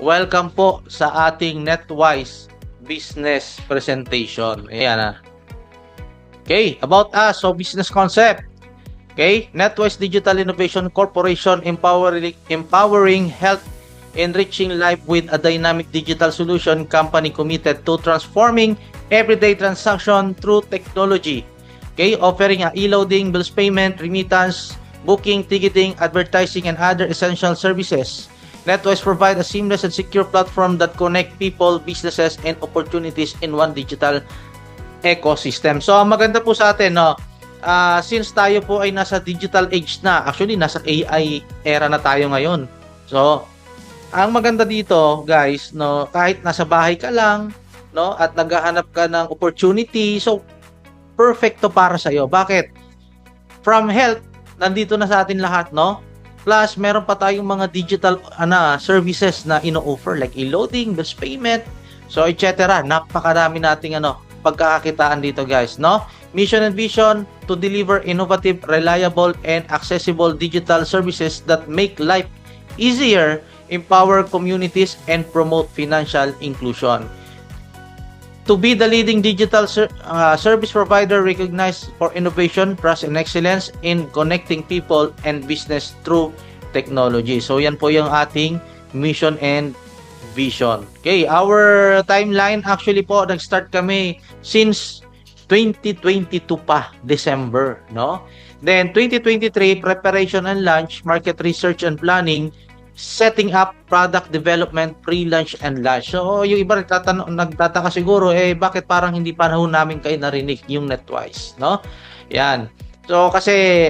Welcome po sa ating NetWise business presentation. Ayan na. Okay, about us, so business concept. Okay, NetWise Digital Innovation Corporation empowering health, enriching life with a dynamic digital solution company committed to transforming everyday transaction through technology. Okay, offering e-loading, bills payment, remittance, booking, ticketing, advertising, and other essential services. NetWise provide a seamless and secure platform that connect people, businesses, and opportunities in one digital ecosystem. So, maganda po sa atin, no? Since tayo po ay nasa digital age na, actually, nasa AI era na tayo ngayon. So, ang maganda dito, guys, no, kahit nasa bahay ka lang, no, at naghahanap ka ng opportunity, so, perfecto para sa'yo. Bakit? From health, nandito na sa atin lahat, no? Plus, meron pa tayong mga digital services na ino-offer like e-loading, bills payment, so etc. Napakarami nating pagkakakitaan dito, guys, no? Mission and vision to deliver innovative, reliable, and accessible digital services that make life easier, empower communities, and promote financial inclusion. To be the leading digital service provider recognized for innovation, trust, and excellence in connecting people and business through technology. So, yan po yung ating mission and vision. Okay, our timeline, actually po, nag-start kami since 2022 pa, December, no? Then, 2023, preparation and launch, market research and planning, setting up product development, pre-launch and launch. So, yung iba nagtataka siguro, bakit parang hindi panahon namin kayo narinig yung NetWise, no? Yan. So, kasi,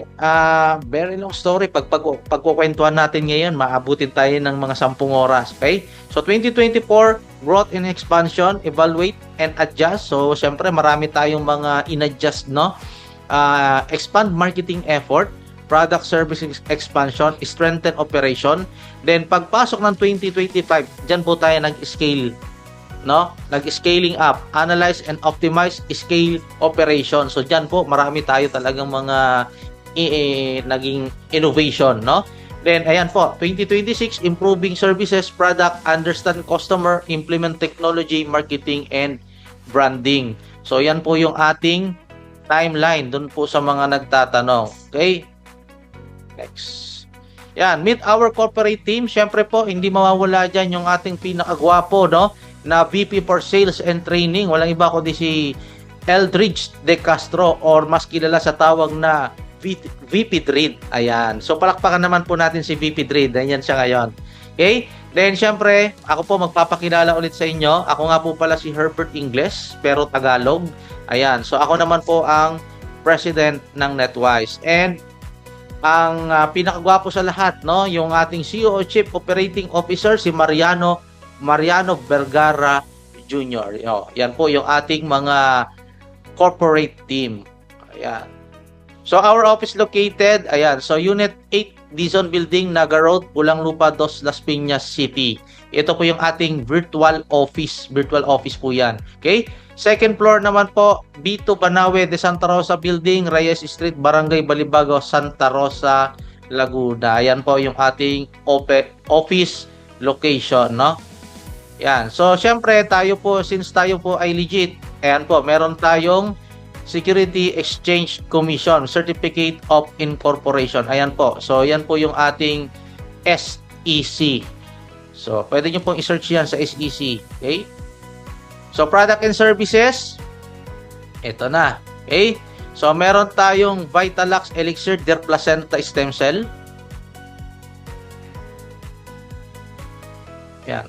very long story. Pagkukwentuhan natin ngayon, maabutin tayo ng mga 10 oras, okay? So, 2024, growth and expansion, evaluate and adjust. So, syempre, marami tayong mga in-adjust, no? Expand marketing effort, product services expansion, strengthen operation. Then pagpasok ng 2025, diyan po tayo nag-scale, no? Nag-scaling up, analyze and optimize, scale operation. So diyan po marami tayo talagang mga naging innovation, no? Then ayan po, 2026 improving services, product, understand customer, implement technology, marketing and branding. So yan po yung ating timeline doon po sa mga nagtatanong. Okay? Next. Yan, meet our corporate team. Syempre po, hindi mawawala dyan yung ating pinakagwapo, no? Na VP for Sales and Training. Walang iba kundi si Eldridge De Castro or mas kilala sa tawag na VP Drid. Ayan. So, palakpakan naman po natin si VP Drid. Ayan siya ngayon. Okay? Then, syempre, ako po magpapakilala ulit sa inyo. Ako nga po pala si Herbert Ingles, pero Tagalog. Ayan. So, ako naman po ang president ng NetWise. And, ang pinakagwapo sa lahat, no, yung ating CEO Chief Operating Officer si Mariano Vergara Jr. Yan po yung ating mga corporate team. Ayan. So our office located, ayan, so Unit 8 Dizon Building, Naga Road, Pulang Lupa 2, Las Piñas City. Ito po yung ating virtual office po yan. Okay? Second floor naman po, B2 Banawe de Santa Rosa Building, Reyes Street, Barangay Balibago, Santa Rosa, Laguna. Ayan po yung ating office location, no? Yan. So, syempre, since tayo po ay legit, ayan po, meron tayong Security Exchange Commission, Certificate of Incorporation. Ayan po. So, yan po yung ating SEC. So, pwede nyo pong i-search yan sa SEC. Okay? So, product and services, ito na. Okay? So, meron tayong Vitalax Elixir Der Placenta Stem Cell. Yan.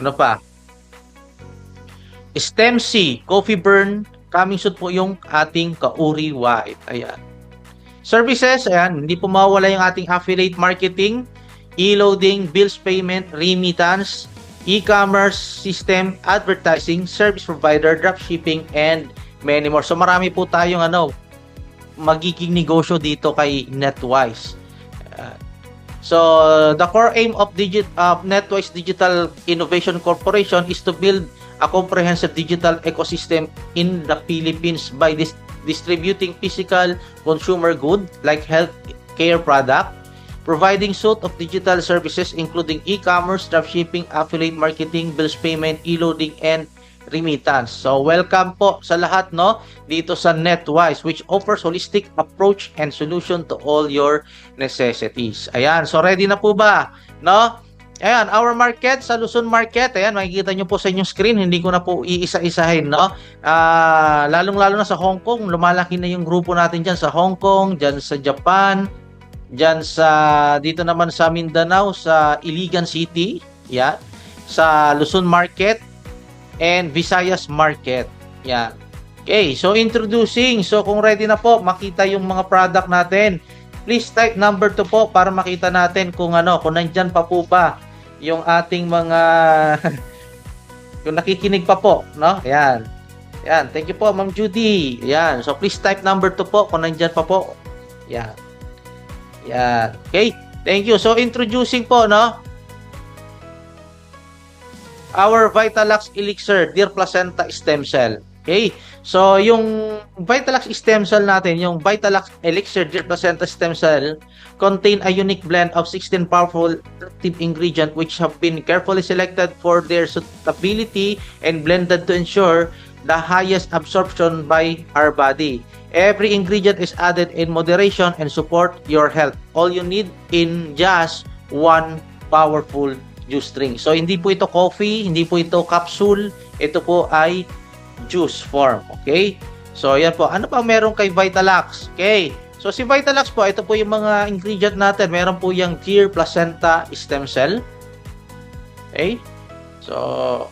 Ano pa? Stem C, Coffee Burn, coming soon po yung ating Kauri White. Ayan. Services, ayan, hindi po mawala yung ating affiliate marketing, e-loading, bills payment, remittance, e-commerce system, advertising, service provider, dropshipping, and many more. So marami po tayong magiging negosyo dito kay NetWise. So the core aim of NetWise Digital Innovation Corporation is to build a comprehensive digital ecosystem in the Philippines by distributing physical consumer goods like health care product, providing suite of digital services including e-commerce, dropshipping, affiliate marketing, bills payment, e-loading, and remittance. So, welcome po sa lahat, no, dito sa NetWise, which offers holistic approach and solution to all your necessities. Ayan, so ready na po ba, no? Ayan, our market, sa Luzon Market, ayan, makikita nyo po sa inyong screen, hindi ko na po iisa-isahin, no? Lalong-lalo na sa Hong Kong, lumalaki na yung grupo natin dyan sa Hong Kong, dyan sa Japan, dyan sa, dito naman sa Mindanao, sa Iligan City, yan, sa Luzon Market, and Visayas Market. Yan. Okay, so introducing. So kung ready na po, makita yung mga product natin. Please type number 2 po para makita natin kung ano, kung nandyan pa po ba yung ating mga yung nakikinig pa po, no? Yan. Yan, thank you po, Ma'am Judy. Yan. So please type number 2 po kung nandyan pa po. Yan. Yan. Okay, thank you. So introducing po, no? Our Vitalux Elixir Deer Placenta Stem Cell. Okay? So, yung Vitalux Stem Cell natin, yung Vitalux Elixir Deer Placenta Stem Cell contain a unique blend of 16 powerful active ingredients which have been carefully selected for their suitability and blended to ensure the highest absorption by our body. Every ingredient is added in moderation and support your health. All you need in just one powerful juice drink. So, hindi po ito coffee, hindi po ito capsule, ito po ay juice form. Okay? So, yan po. Ano pa meron kay Vitalux? Okay. So, si Vitalux po, ito po yung mga ingredient natin. Meron po yung Deer Placenta Stem Cell. Okay? So,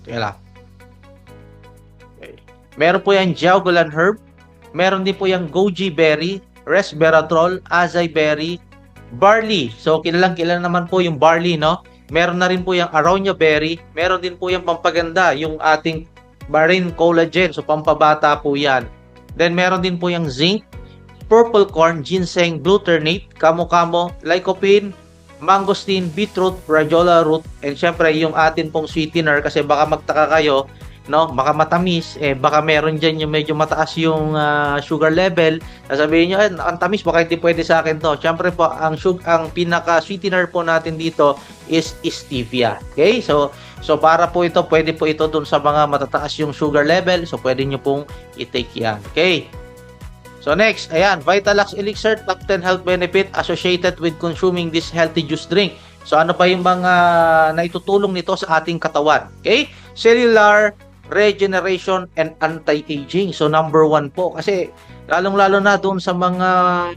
kaya okay. Meron po yung Jiaogulan Herb. Meron din po yung goji berry, resveratrol, acai berry, barley. So, kilalang naman po yung barley, no? Meron na rin po yung aronia berry. Meron din po yung pampaganda, yung ating marine collagen. So, pampabata po yan. Then, meron din po yung zinc, purple corn, ginseng, glutamate, kamo-kamo, lycopene, mangosteen, beetroot, radiola root, and syempre, yung atin pong sweetener. Kasi baka magtaka kayo, no, baka matamis, baka meron dyan yung medyo mataas yung sugar level. Sasabihin nyo, ang tamis, baka hindi pwede sa akin to. Siyempre po, ang pinaka sweetener po natin dito is stevia. Okay, so para po ito, pwede po ito dun sa mga matataas yung sugar level, so pwede nyo pong i-take yan. Okay, so next, ayan, Vitalux Elixir, top 10 health benefit associated with consuming this healthy juice drink. So ano pa yung mga naitutulong nito sa ating katawan? Okay, cellular regeneration and anti-aging. So number 1 po, kasi lalong-lalo na doon sa mga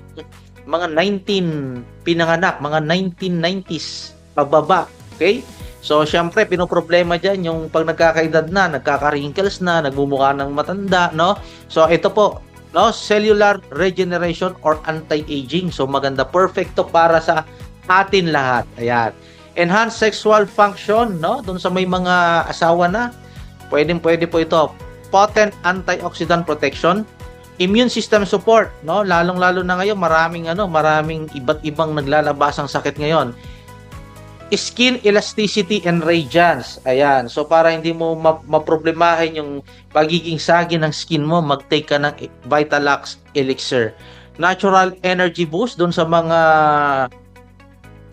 19 pinanganak, mga 1990s pababa. Okay? So syempre pinoproblema diyan yung pag nagkakaedad na, nagkaka-wrinkles na, nagmumukha ng matanda, no? So ito po, no, cellular regeneration or anti-aging. So maganda, perfecto para sa atin lahat. Ayan. Enhanced sexual function, no? Doon sa may mga asawa na, pwede po ito. Potent antioxidant protection, immune system support, no? Lalong-lalo na ngayon, maraming iba't ibang naglalabasang sakit ngayon. Skin elasticity and radiance. Ayan. So para hindi mo maproblemahin yung pagiging sagi ng skin mo, mag-take ka ng Vitalux Elixir. Natural energy boost doon sa mga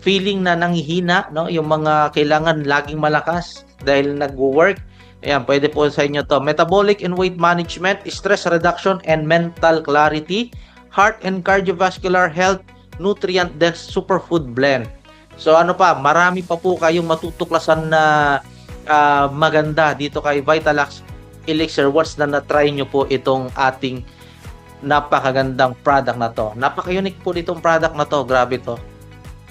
feeling na nanghihina, no? Yung mga kailangan laging malakas dahil nagwo-work. Ayan, pwede po sa inyo to. Metabolic and weight management, stress reduction and mental clarity, heart and cardiovascular health, nutrient-dense superfood blend. So ano pa, marami pa po kayong matutuklasan na maganda dito kay Vitalux Elixir once na na-try nyo po itong ating napakagandang product na to. Napaka-unique po nitong product na to. Grabe to.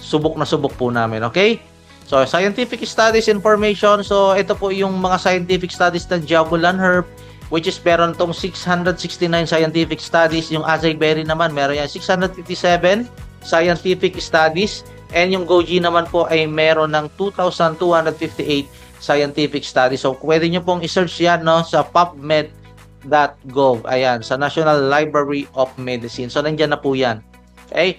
Subok na subok po namin, okay? So, scientific studies information. So, ito po yung mga scientific studies ng Jiaogulan Herb, which is meron tong 669 scientific studies. Yung acai berry naman, meron yan 657 scientific studies. And yung goji naman po ay meron ng 2,258 scientific studies. So, pwede nyo pong i-search yan, no, sa pubmed.gov. Ayan, sa National Library of Medicine. So, nandyan na po yan. Okay?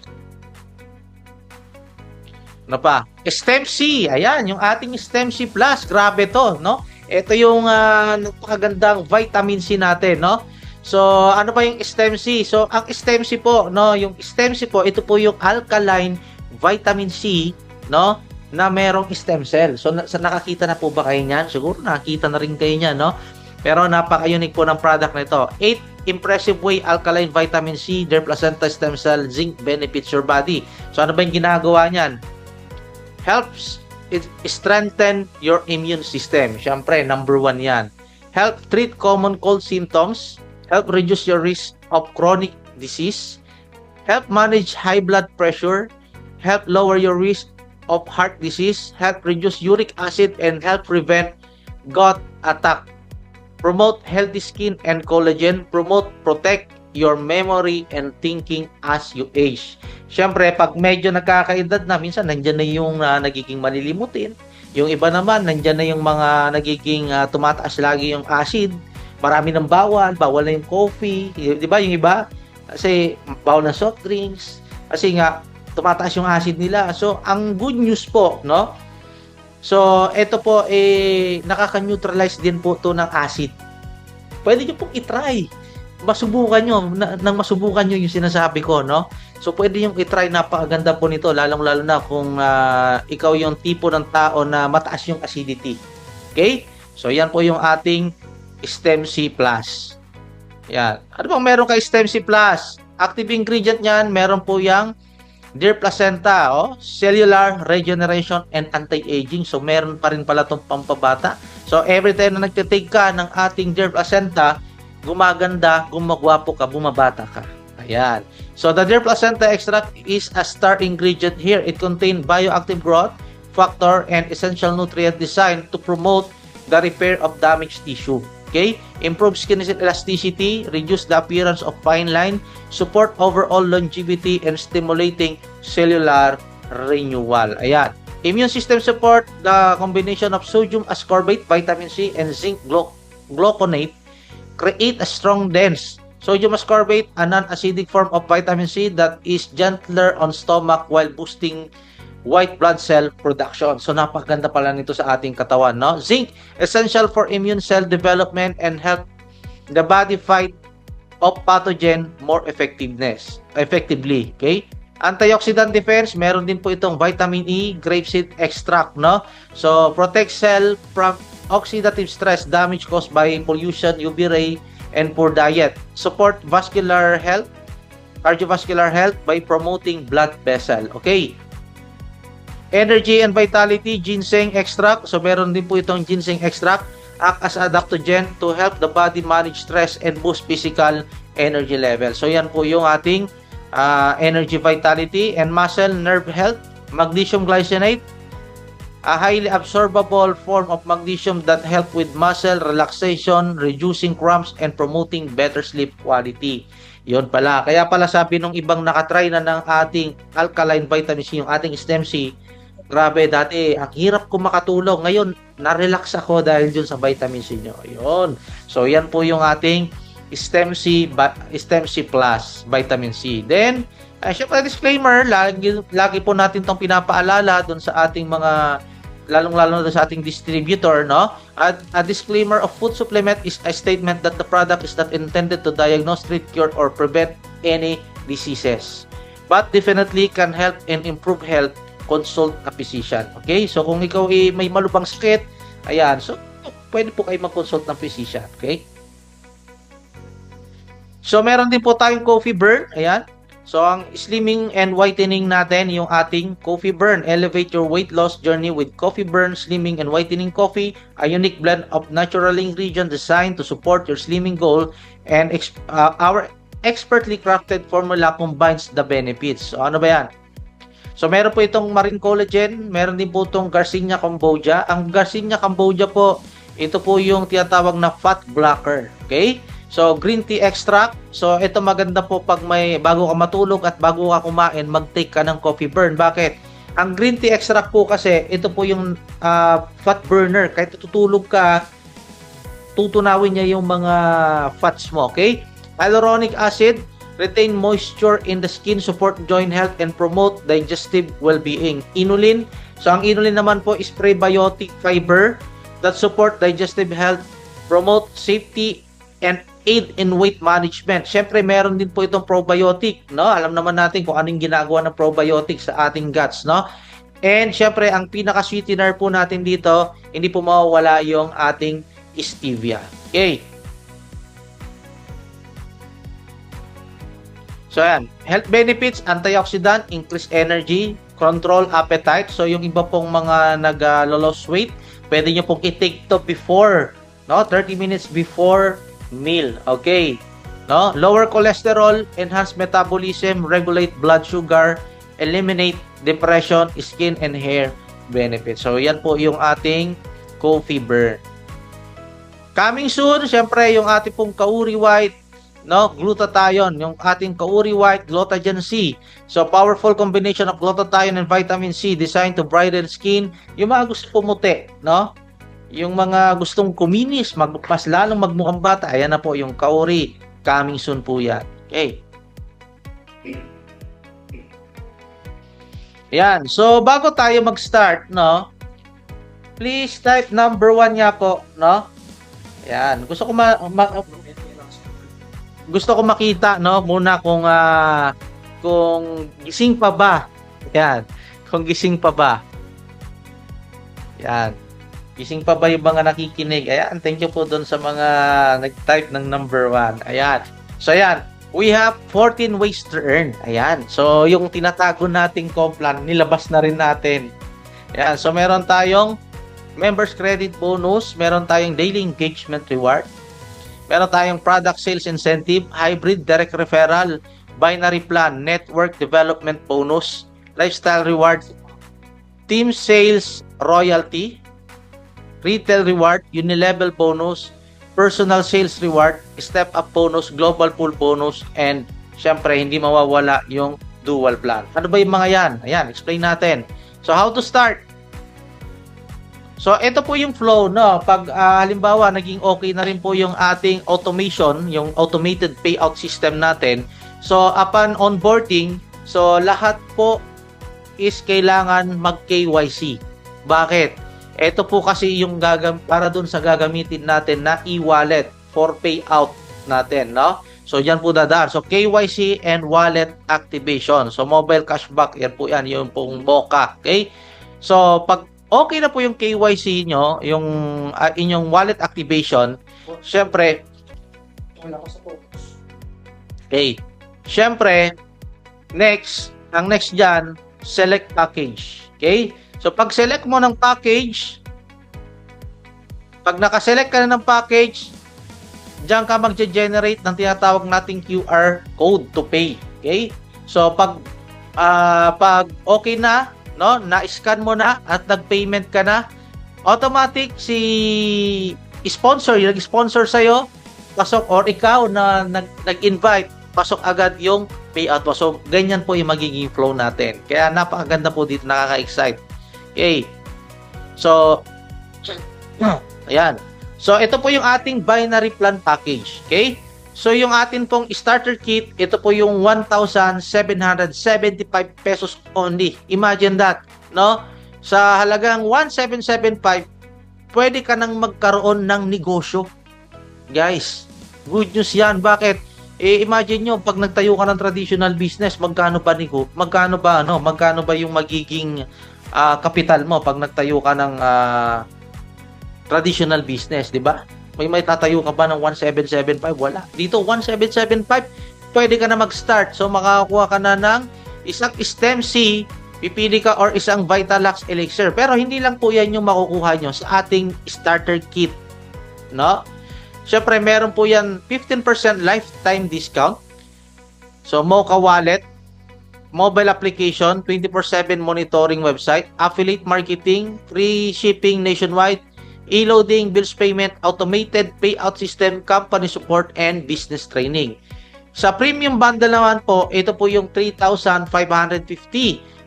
Ano pa? Stem C. Ayan, yung ating Stem C Plus. Grabe to, no? Ito yung napakagandang vitamin C natin, no? So, ano ba yung stem C? So, ang stem C po, no, yung stem C po, ito po yung alkaline vitamin C, no, na merong stem cell. So, nakakita na po ba kayo niyan? Siguro nakakita na rin kayo niyan, no? Pero napaka-unique po ng product na ito. 8 impressive way alkaline vitamin C, their placenta stem cell, zinc benefits your body. So, ano ba yung ginagawa niyan? Helps it strengthen your immune system. Siyempre, number 1 yan. Help treat common cold symptoms. Help reduce your risk of chronic disease. Help manage high blood pressure. Help lower your risk of heart disease. Help reduce uric acid and help prevent gout attack. Promote healthy skin and collagen. Protect your memory and thinking as you age. Siyempre, pag medyo nagkakaedad na, minsan nandyan na yung nagiging malilimutin. Yung iba naman, nandyan na yung mga nagiging tumataas lagi yung acid. Marami ng bawal na yung coffee. Di ba? Yung iba, kasi bawal na soft drinks. Kasi nga, tumataas yung acid nila. So, ang good news po, no? So, ito po, nakaka-neutralize din po to ng acid. Pwede nyo pong itry. Masubukan nyo, nang masubukan nyo yung sinasabi ko, no? So, pwede nyo itry, napakaganda po nito, lalong-lalo na kung ikaw yung tipo ng tao na mataas yung acidity. Okay? So, yan po yung ating Stem C+. Yan. Ano bang meron kay Stem C+? Active ingredient niyan, meron po yung Dear Placenta, cellular regeneration and anti-aging. So, meron pa rin pala itong pampabata. So, every time na nagtitake ka ng ating Dear Placenta, gumaganda, gumagwapo ka, bumabata ka. Ayan. So, the Dear Placenta extract is a star ingredient here. It contains bioactive growth factor and essential nutrient designed to promote the repair of damaged tissue. Okay? Improve skin elasticity, reduce the appearance of fine line, support overall longevity, and stimulating cellular renewal. Ayan. Immune system support, the combination of sodium ascorbate, vitamin C, and zinc gluconate create a strong dense sodium ascorbate, a non-acidic form of vitamin C that is gentler on stomach while boosting white blood cell production. So, napakaganda pala nito sa ating katawan, no? Zinc, essential for immune cell development and help the body fight off pathogen more effectively. Okay? Antioxidant defense, meron din po itong vitamin E, grapeseed extract, no? So, protect cell from oxidative stress damage caused by pollution, UV ray, and poor diet. Support vascular health, cardiovascular health by promoting blood vessel. Okay? Energy and vitality, ginseng extract. So, meron din po itong ginseng extract. Act as adaptogen to help the body manage stress and boost physical energy level. So, yan po yung ating energy, vitality, and muscle, nerve health. Magnesium glycinate, a highly absorbable form of magnesium that help with muscle relaxation, reducing cramps, and promoting better sleep quality. Yun pala. Kaya pala sabi nung ibang nakatry na ng ating alkaline vitamin C, yung ating Stem C, grabe, dati, ang hirap ko makatulog. Ngayon, na-relax ako dahil dun sa vitamin C nyo. Ayun. So, yan po yung ating Stem C Plus vitamin C. Then, syempre, disclaimer, lagi po natin itong pinapaalala dun sa ating mga, lalong-lalo na sa ating distributor, no? At a disclaimer of food supplement is a statement that the product is not intended to diagnose, treat, cure, or prevent any diseases. But definitely can help and improve health. Consult a physician. Okay? So, kung ikaw may malubhang sakit, ayan, so, pwede po kayo mag-consult ng physician. Okay? So, meron din po tayong Coffee Burn. Ayan. So, ang slimming and whitening natin, yung ating Coffee Burn. Elevate your weight loss journey with Coffee Burn Slimming and Whitening Coffee, a unique blend of natural ingredients designed to support your slimming goal, and our expertly crafted formula combines the benefits. So, ano ba yan? So, meron po itong marine collagen, meron din po itong Garcinia Cambogia. Ang Garcinia Cambogia po, ito po yung tinatawag na fat blocker. Okay? So, green tea extract. So, ito maganda po pag bago ka matulog at bago ka kumain, mag-take ka ng Coffee Burn. Bakit? Ang green tea extract po kasi, ito po yung fat burner. Kahit tutulog ka, tutunawin niya yung mga fats mo. Okay? Hyaluronic acid, retain moisture in the skin, support joint health, and promote digestive well-being. Inulin. So, ang inulin naman po is prebiotic fiber that support digestive health, promote safety and aid in weight management. Siyempre, meron din po itong probiotic, no? Alam naman natin kung anong ginagawa ng probiotic sa ating guts, no? And siyempre, ang pinaka-sweetener po natin dito, hindi po mawawala yung ating stevia. Okay. So, yan. Health benefits, antioxidant, increase energy, control appetite. So, yung iba pong mga nag-lose weight, pwede nyo pong i-take to before, no? 30 minutes before meal. Okay. No? Lower cholesterol, enhance metabolism, regulate blood sugar, eliminate depression, skin and hair benefits. So, yan po yung ating coffee burn. Coming soon, syempre, yung ating pong kauri white, no, glutathione, yung ating kauri white, glutathione C. So, powerful combination of glutathione and vitamin C designed to brighten skin. Yung mga gusto pumuti, no? Yung mga gustong kuminis, mas lalong magmukhang bata, ayan na po yung kauri. Coming soon po yan. Okay. Yan. So, bago tayo mag-start, no? Please type number 1 niya po, no? Yan. Gusto ko makita, no, muna kung gising pa ba. Yan. Kung gising pa ba. Yan. Gising pa ba yung mga nakikinig? Ayan, thank you po doon sa mga nag-type ng number 1. Ayan. So, ayan. We have 14 ways to earn. Ayan. So, yung tinatago nating Complan, nilabas na rin natin. Ayan. So, meron tayong members credit bonus. Meron tayong daily engagement reward. Meron tayong product sales incentive, hybrid direct referral, binary plan, network development bonus, lifestyle reward, team sales royalty, retail reward, unilevel bonus, personal sales reward, step up bonus, global pool bonus, and syempre hindi mawawala yung dual plan. Ano ba yung mga yan? Ayan, explain natin. So how to start? So, ito po yung flow, no? Pag halimbawa, naging okay na rin po yung ating automation, yung automated payout system natin. So, upon onboarding, so lahat po is kailangan mag-KYC. Bakit? Ito po kasi yung para dun sa gagamitin natin na e-wallet for payout natin, no? So, yan po dadaan. So, KYC and wallet activation. So, mobile cashback, yan po yan, yung pong MOCA. Okay? So, pag okay na po yung KYC nyo, yung inyong wallet activation, syempre, okay, syempre, ang next dyan, select package. Okay? So, pag select mo ng package, pag nakaselect ka na ng package, dyan ka mag-generate ng tinatawag nating QR code to pay. Okay? So, pag okay na, no, na-scan mo na at nag-payment ka na, automatic si sponsor, yung nag-sponsor sa'yo, pasok, or ikaw na nag-invite, pasok agad yung payout mo. So, ganyan po yung magiging flow natin. Kaya napakaganda po dito, nakaka-excite. Okay. So, ayan. So, ito po yung ating binary plan package. Okay. So, yung atin pong starter kit, ito po yung 1,775 pesos only. Imagine that, no? Sa halagang 1,775, pwede ka nang magkaroon ng negosyo. Guys, good news yan. Bakit? Imagine nyo, pag nagtayo ka ng traditional business, magkano ba yung magiging kapital mo pag nagtayo ka ng traditional business, di ba? May tatayo ka ba ng 1,775? Wala. Dito, 1,775, pwede ka na mag-start. So, makakakuha ka na ng isang stem C, pipili ka, or isang Vitalax Elixir. Pero hindi lang po yan yung makukuha nyo sa ating starter kit. No? Siyempre, meron po yan 15% lifetime discount. So, Mocha Wallet, mobile application, 24/7 monitoring website, affiliate marketing, free shipping nationwide, e-loading, bills payment, automated payout system, company support, and business training. Sa premium bundle naman po, ito po yung 3,550.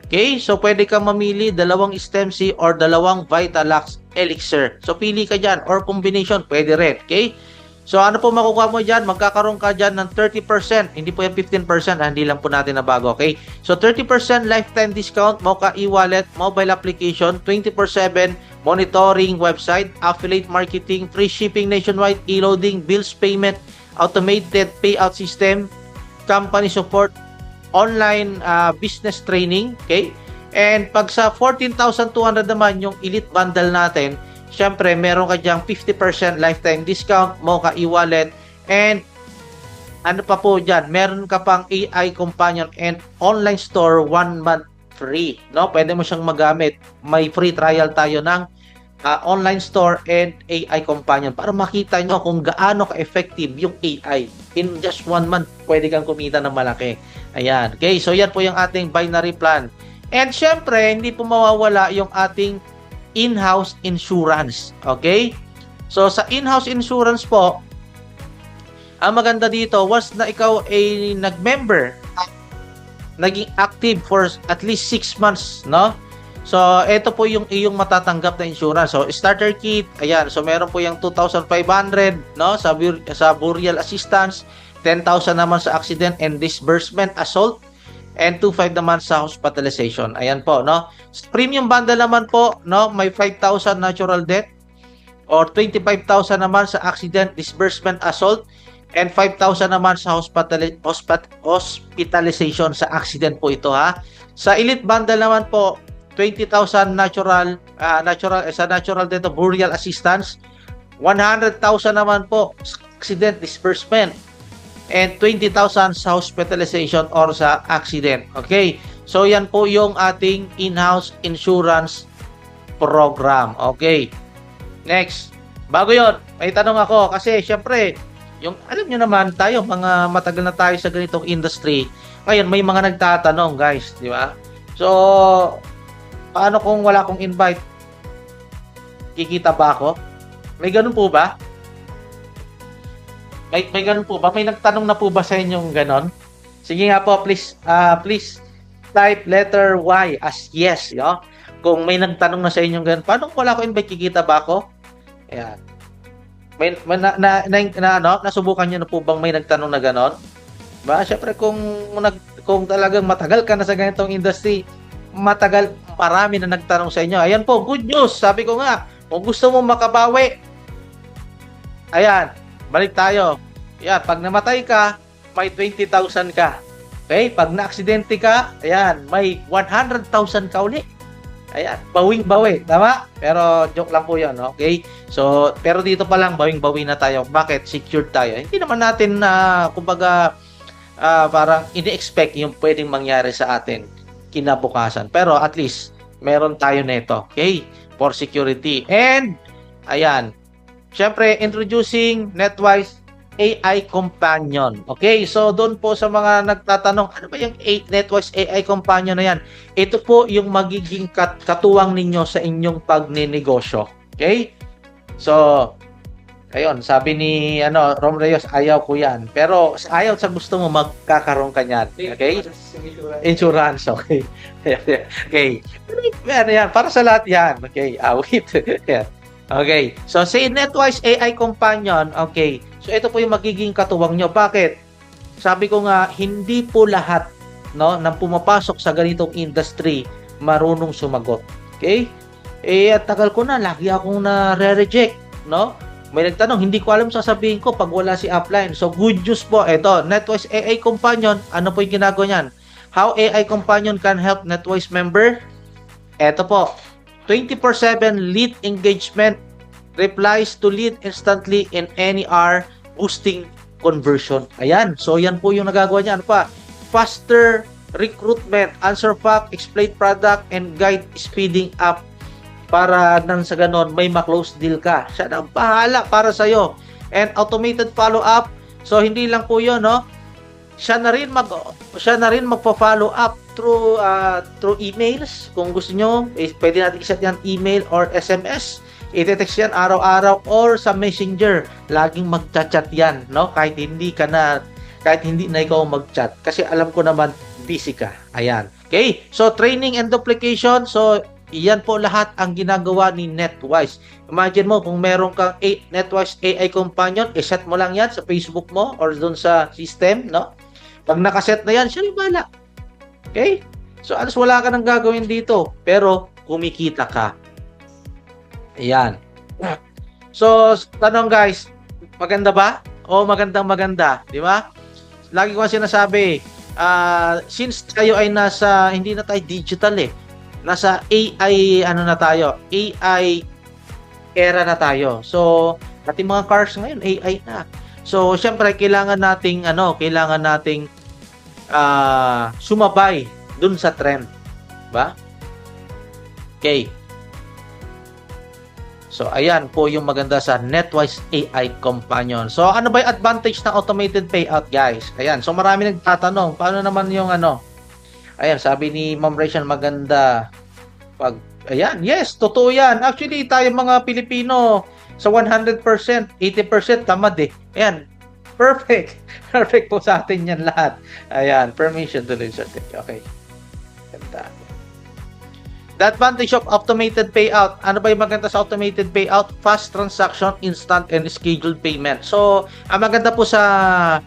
Okay? So, pwede kang mamili dalawang stem C or dalawang Vitalax Elixir. So, pili ka dyan or combination, pwede rin. Okay? So, ano po makukuha mo dyan? Magkakaroon ka dyan ng 30%. Hindi po yung 15%. Hindi lang po natin nabago. Okay? So, 30% lifetime discount, Mocha e-wallet, mobile application, 24/7 monitoring website, affiliate marketing, free shipping nationwide, e-loading, bills payment, automated payout system, company support, online business training, okay? And pag sa 14,200 naman yung elite bundle natin, syempre meron ka diyang 50% lifetime discount, Mocha e-wallet, and ano pa po dyan, meron ka pang AI companion and online store 1 month free, no? Pwede mo siyang magamit. May free trial tayo ng online store and AI companion para makita nyo kung gaano ka-effective yung AI. In just 1 month, pwede kang kumita ng malaki. Ayan. Okay, so yan po yung ating binary plan. And syempre, hindi po mawawala yung ating in-house insurance. Okay? So, sa in-house insurance po, ang maganda dito, once na ikaw ay nag-member, naging active for at least 6 months, no? So, ito po yung iyong matatanggap na insurance. So, starter kit, ayan. So, meron po yung 2,500, no? Sa burial assistance, 10,000 naman sa accident and disbursement assault, and 2,500 naman sa hospitalization. Ayan po, no? Premium bundle naman po, no? May 5,000 natural death or 25,000 naman sa accident, disbursement assault, and 5,000 naman sa hospitalization sa accident po ito, ha. Sa elite bundle naman po, 20,000 sa natural death of burial assistance, 100,000 naman po sa accident disbursement, and 20,000 sa hospitalization or sa accident. Okay? So, yan po yung ating in-house insurance program. Okay? Next. Bago yon, may tanong ako kasi syempre, yung alam nyo naman tayo, mga matagal na tayo sa ganitong industry. Ngayon, may mga nagtatanong, guys. Di ba? So, paano kung wala akong invite? Kikita ba ako? May ganun po ba? May ganun po ba? May nagtanong na po ba sa inyong ganon? Sige nga po, please type letter Y as yes. Yo? Kung may nagtanong na sa inyong ganon, paano kung wala akong invite? Kikita ba ako? Ayan. Nasubukan niyo na po bang may nagtanong na ganon? Ba, syempre kung talagang matagal ka na sa ganitong industry, marami na nagtanong sa inyo. Ayan po, good news. Sabi ko nga, kung gusto mo makabawi, ayan, balik tayo. Ayan, pag namatay ka, may 20,000 ka. Okay? Pag na-aksidente ka, ayan, may 100,000 ka uli. Ayan, bawing-bawi. Tama? Pero joke lang po yan, okay? So, pero dito pa lang, bawing-bawi na tayo. Bakit? Secured tayo. Hindi naman natin kumbaga, parang ini-expect yung pwedeng mangyari sa atin kinabukasan. Pero at least, meron tayo nito. Okay? For security. And, ayan, syempre, introducing NetWise AI Companion. Okay, so doon po sa mga nagtatanong, ano ba yung NetWise AI Companion na yan? Ito po yung magiging katuwang ninyo sa inyong pagninegosyo. Okay? So, ayun, sabi ni Rom Reyes, ayaw ko yan. Pero ayaw sa gusto mo, magkakaroon ka yan. Okay? Insurance, okay. Okay. Ano yan? Para sa lahat yan. Okay, wait. Okay. So, say NetWise AI Companion, okay. So, ito po yung magiging katuwang nyo. Bakit? Sabi ko nga, hindi po lahat nang pumapasok sa ganitong industry marunong sumagot. Okay? At tagal ko na, lagi akong na-reject, no? May nagtanong, hindi ko alam sasabihin ko pag wala si upline. So, good news po. Ito, NetWise AI Companion, ano po yung ginagawa niyan? How AI Companion can help NetWise member? Ito po, 24/7 lead engagement, replies to lead instantly in any hour, boosting conversion. Ayan. So, yan po yung nagagawa niya. Ano pa? Faster recruitment, answer fact, explain product, and guide speeding up para nang sa ganon may ma-close deal ka. Siya na bahala para sa'yo. And automated follow-up. So, hindi lang po yun, no? Siya na rin magpa-follow up through emails. Kung gusto nyo, pwede natin i-set yan email or SMS. I-text yan araw-araw or sa Messenger. Laging mag-chat yan, no? Kahit hindi na ikaw mag-chat. Kasi alam ko naman, busy ka. Ayan. Okay? So, training and duplication. So, iyan po lahat ang ginagawa ni NetWise. Imagine mo, kung meron kang NetWise AI Companion, iset mo lang yan sa Facebook mo or doon sa system, no? Pag nakaset na yan, siya rin bala. Okay? So, alas wala ka nang gagawin dito. Pero, kumikita ka. Ayan. So, tanong guys, maganda ba? o magandang-maganda, di ba? Lagi ko sinasabi, since tayo ay hindi na tayo digital nasa AI, na tayo, AI era na tayo. So, ating mga cars ngayon, AI na. So, syempre, kailangan nating sumabay dun sa trend. Ba? Okay. So, ayan po yung maganda sa NetWise AI Companion. So, ano ba yung advantage ng automated payout, guys? Ayan. So, marami nagtatanong, paano naman yung Ayan, sabi ni Ma'am Rachel, maganda. Ayan, yes, totoo yan. Actually, tayo mga Pilipino, sa 100%, 80% tamad Ayan, perfect. Perfect po sa atin yan lahat. Ayan, permission to insert it. Okay. Ganda. The advantage of automated payout. Ano ba yung maganda sa automated payout? Fast transaction, instant, and scheduled payment. So, ang maganda po sa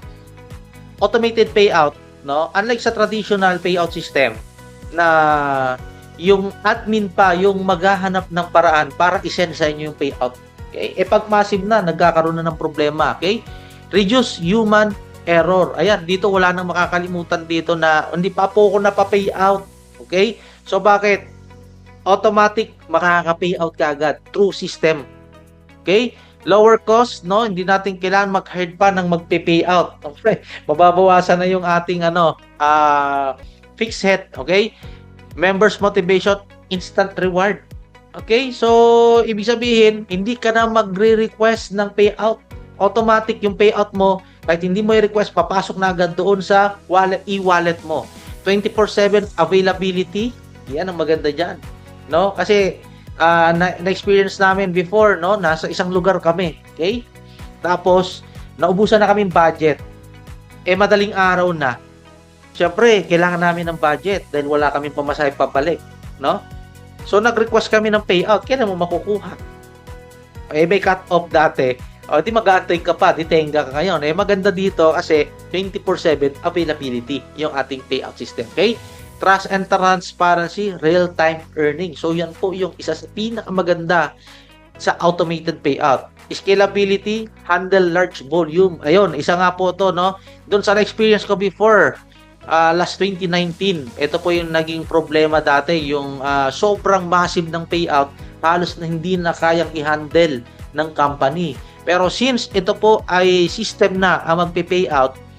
automated payout, no? Unlike sa traditional payout system na yung admin pa yung maghahanap ng paraan para isend sa inyo yung payout. Okay? Pag massive na, nagkakaroon na ng problema. Okay? Reduce human error. Ayan, dito wala nang makakalimutan dito na hindi pa po ako napa-payout. Okay? So, bakit? Automatic makaka-payout ka agad through system. Okay? Lower cost, no? Hindi natin kailangan mag-hire pa ng magpe-payout. Okay? Mababawasan na yung ating fixed head. Okay? Members motivation, instant reward. Okay? So, ibig sabihin, hindi ka na magre-request ng payout. Automatic yung payout mo. Kahit hindi mo i-request, papasok na agad doon sa e-wallet mo. 24/7 availability. Yan ang maganda dyan. No? Kasi na-experience namin before, no? Nasa isang lugar kami, okay? Tapos naubusan na kaming budget. Madaling araw na. Siyempre, kailangan namin ng budget dahil wala kaming pamasahe pabalik, no? So nag-request kami ng payout, kailan mo makukuha? May cut off dati. Di mag-aantay ka pa, ditenga ka ngayon. Maganda dito kasi 24/7 availability yung ating payout system, okay? Trust and transparency, real-time earning. So, yan po yung isa sa pinakamaganda sa automated payout. Scalability, handle large volume. Ayun, isa nga po to, no? Doon sa experience ko before, last 2019, ito po yung naging problema dati, yung sobrang massive ng payout, halos na hindi na kayang i-handle ng company. Pero since ito po ay system na ang magpe-payout,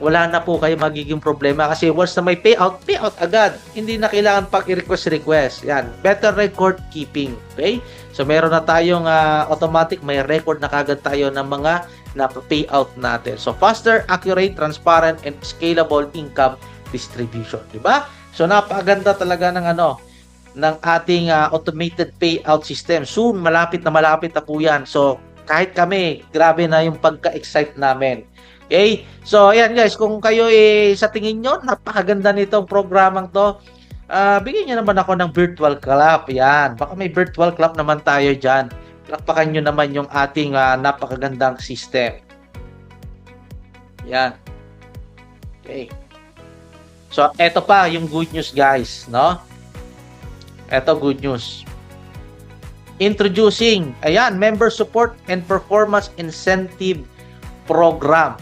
wala na po kayo magiging problema kasi once na may payout agad. Hindi na kailangan pag i-request. Yan. Better record keeping. Okay? So, meron na tayong automatic, may record na kagad tayo ng mga na-payout natin. So, faster, accurate, transparent, and scalable income distribution. Diba? So, napakaganda talaga ng ng ating automated payout system. Soon, malapit na po yan. So, kahit kami, grabe na yung pagka-excite namin. Okay? So, ayan guys, kung kayo sa tingin nyo, napakaganda nitong programang to, bigyan nyo naman ako ng virtual clap. Yan. Baka may virtual clap naman tayo dyan. Lakpakan nyo naman yung ating napakagandang system. Yan. Okay. So, eto pa yung good news guys, no? Eto good news. Introducing, ayan, member support and performance incentive program.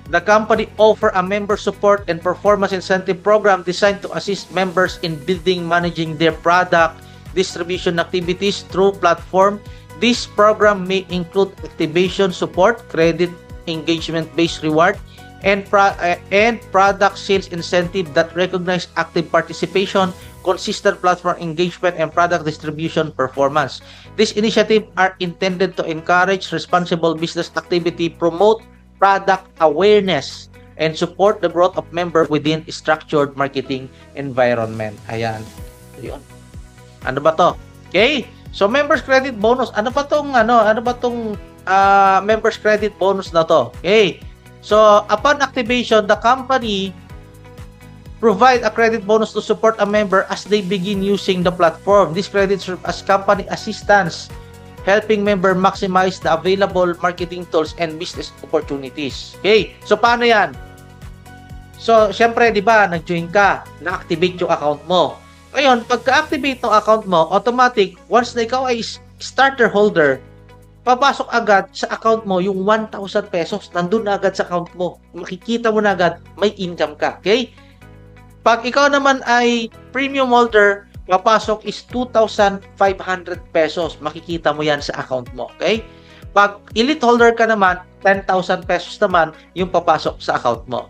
The company offer a member support and performance incentive program designed to assist members in building, managing their product distribution activities through platform. This program may include activation support, credit engagement-based reward, and product sales incentive that recognize active participation, consistent platform engagement, and product distribution performance. These initiatives are intended to encourage responsible business activity, promote product awareness, and support the growth of members within structured marketing environment. Ayan. Ayun. Ano ba to? Okay? So, members credit bonus. Ano ba tong members credit bonus na to? Okay? So, upon activation, the company provide a credit bonus to support a member as they begin using the platform. This credit serves as company assistance, helping member maximize the available marketing tools and business opportunities. Okay, so paano yan? So, syempre, di ba, nag-join ka, na-activate yung account mo. Ngayon, pagka-activate ng account mo, automatic, once na ikaw ay starter holder, papasok agad sa account mo yung 1,000 pesos. Nandun na agad sa account mo. Makikita mo na agad, may income ka. Okay? Pag ikaw naman ay premium holder, papasok is 2,500 pesos. Makikita mo yan sa account mo. Okay? Pag elite holder ka naman, 10,000 pesos naman yung papasok sa account mo.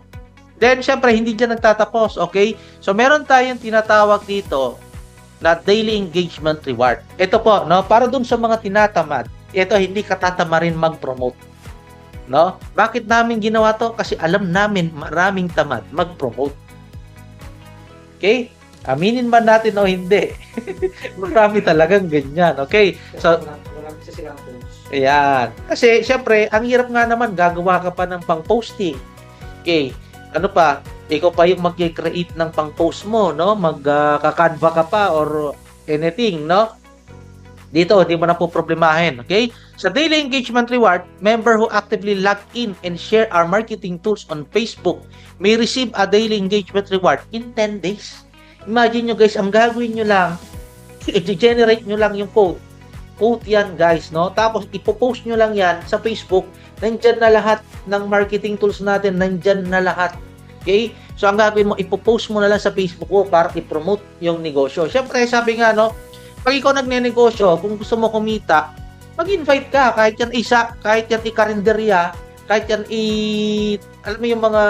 Then, syempre, hindi dyan nagtatapos. Okay? So, meron tayong tinatawag dito na daily engagement reward. Ito po, no, para dun sa mga tinatamad, ito hindi katatama rin mag-promote. No? Bakit namin ginawa to? Kasi alam namin maraming tamad mag-promote. Okay? Aminin man natin o hindi. Marami talagang ganyan. Okay? So, ayan. Kasi, syempre, ang hirap nga naman, gagawa ka pa ng pang-posting. Okay? Ano pa? Ikaw pa yung mag-create ng pang-post mo, no? Magka-canva ka pa or anything, no? Dito, hindi mo na po problemahin, okay? Sa daily engagement reward, member who actively log in and share our marketing tools on Facebook may receive a daily engagement reward in 10 days. Imagine nyo guys, ang gagawin nyo lang, i-generate nyo lang yung code. Code yan guys, no? Tapos ipopost nyo lang yan sa Facebook. Nandyan na lahat ng marketing tools natin, nandyan na lahat. Okay? So, ang gagawin mo, ipopost mo na lang sa Facebook mo para i-promote yung negosyo. Siyempre, sabi nga, no, pag ikaw nagne-negosyo, kung gusto mo kumita, mag-invite ka. Kahit yan isa, kahit yan i-karinderya, kahit yan alam mo yung mga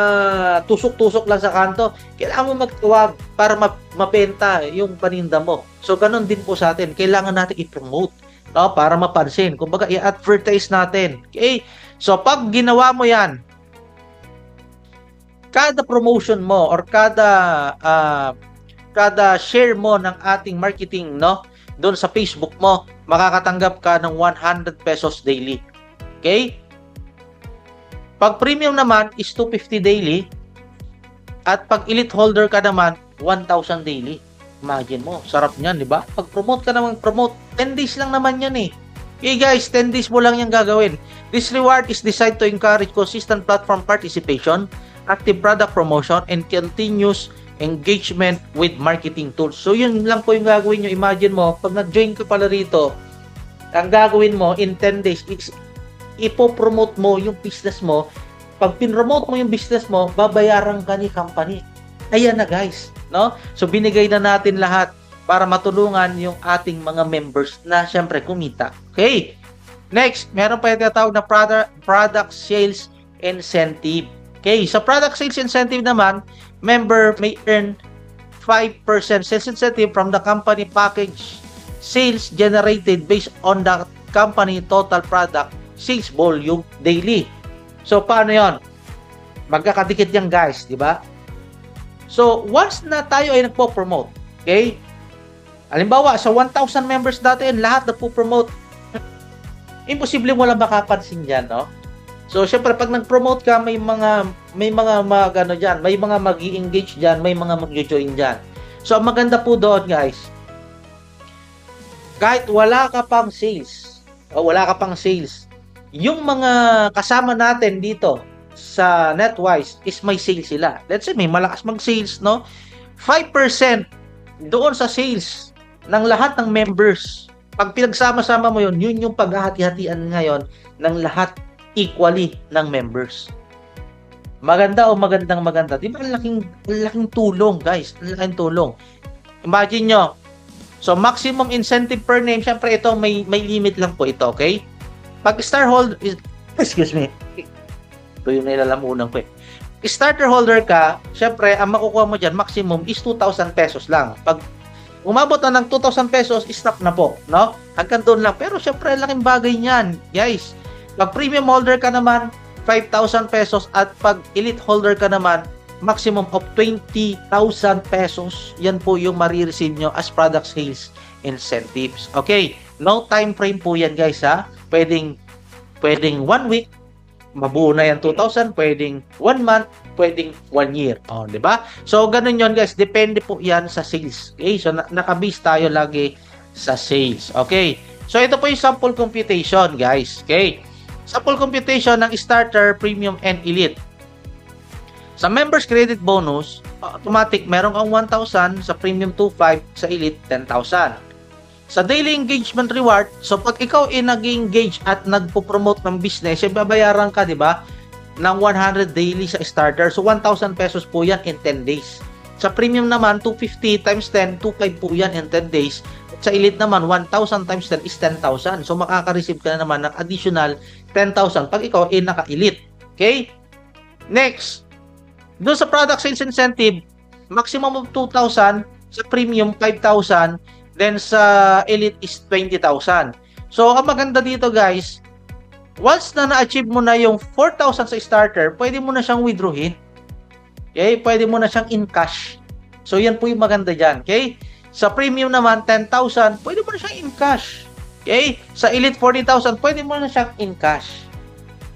tusok-tusok lang sa kanto, kailangan mo magtuwag para mapenta yung paninda mo. So, ganun din po sa atin. Kailangan natin i-promote, no, para mapansin. Kumbaga, i-advertise natin. Okay? So, pag ginawa mo yan, kada promotion mo or kada share mo ng ating marketing, no, doon sa Facebook mo, makakatanggap ka ng 100 pesos daily. Okay? Pag premium naman is 250 daily at pag elite holder ka naman 1,000 daily. Imagine mo, sarap niyan, di ba? Pag promote ka naman, promote 10 days lang naman yan eh. Okay guys, 10 days mo lang yung gagawin. This reward is designed to encourage consistent platform participation, active product promotion, and continuous engagement with marketing tools. So, yun lang po yung gagawin nyo. Imagine mo, pag nag-join ka pala rito, ang gagawin mo in 10 days, ipopromote mo yung business mo. Pag pinromote mo yung business mo, babayaran ka ni company. Ayan na guys. No? So, binigay na natin lahat para matulungan yung ating mga members na syempre kumita. Okay. Next, meron pa yung tinatawag na product sales incentive. Okay, sa product sales incentive naman, member may earn 5% sales incentive from the company package sales generated based on the company total product sales volume daily. So, paano yon? Magkakadikit yan guys, di ba? So, once na tayo ay nagpo-promote, okay? Halimbawa, sa 1,000 members natin, lahat nagpo-promote. Imposible wala makapansin dyan, no? So, syempre, pag nag-promote ka, may mga ano dyan, may mga mag-i-engage dyan, may mga mag-join dyan. So, ang maganda po doon, guys, kahit wala ka pang sales, yung mga kasama natin dito sa NetWise is may sales sila. Let's say, may malakas mag-sales, no? 5% doon sa sales ng lahat ng members. Pag pinagsama-sama mo yun yung paghahati-hatian ngayon ng lahat equally ng members. Maganda o maganda. Di ba laking tulong, guys. Laking tulong. Imagine nyo. So, maximum incentive per name. Siyempre, ito, may limit lang po ito, okay? Pag star holder, excuse me. Ito yung nilalamunan ko eh. Starter holder ka, siyempre, ang makukuha mo dyan, maximum is 2,000 pesos lang. Pag umabot na ng 2,000 pesos, stop na po, no? Hanggang doon lang. Pero syempre, laking bagay niyan, guys. Pag premium holder ka naman, 5,000 pesos. At pag elite holder ka naman, maximum of 20,000 pesos. Yan po yung marireceive nyo as product sales incentives. Okay, no time frame po yan, guys, ha? Pwedeng 1 week, mabuo na yan 2,000, pwedeng 1 month, pwedeng 1 year. Oh, di ba? So, ganun yon guys. Depende po yan sa sales. Okay? So, nakabase tayo lagi sa sales. Okay? So, ito po yung sample computation, guys. Okay? Sample computation ng starter, premium, and elite. Sa members credit bonus, automatic, meron kang 1,000, sa premium 2,500, sa elite 10,000. Sa daily engagement reward, so pag ikaw ay nag-engage at nagpo-promote ng business, babayaran ka, di ba, ng 100 daily sa starter. So, 1,000 pesos po yan in 10 days. Sa premium naman, 250 times 10, 2,500 po yan in 10 days. At sa elite naman, 1,000 times 10 is 10,000. So, makaka-receive ka na naman ng additional 10,000 pag ikaw ay naka-elite. Okay? Next, doon sa product sales incentive, maximum of 2,000, sa premium 5,000, then sa elite is 20,000. So, ang maganda dito guys, once na na-achieve mo na yung 4,000 sa starter, pwede mo na siyang withdrawin. Okay? Pwede mo na siyang in cash. So, yan po yung maganda dyan. Okay? Sa premium naman, 10,000, pwede mo na siyang in cash. Okay? Sa elite, 40,000, pwede mo na siyang in cash.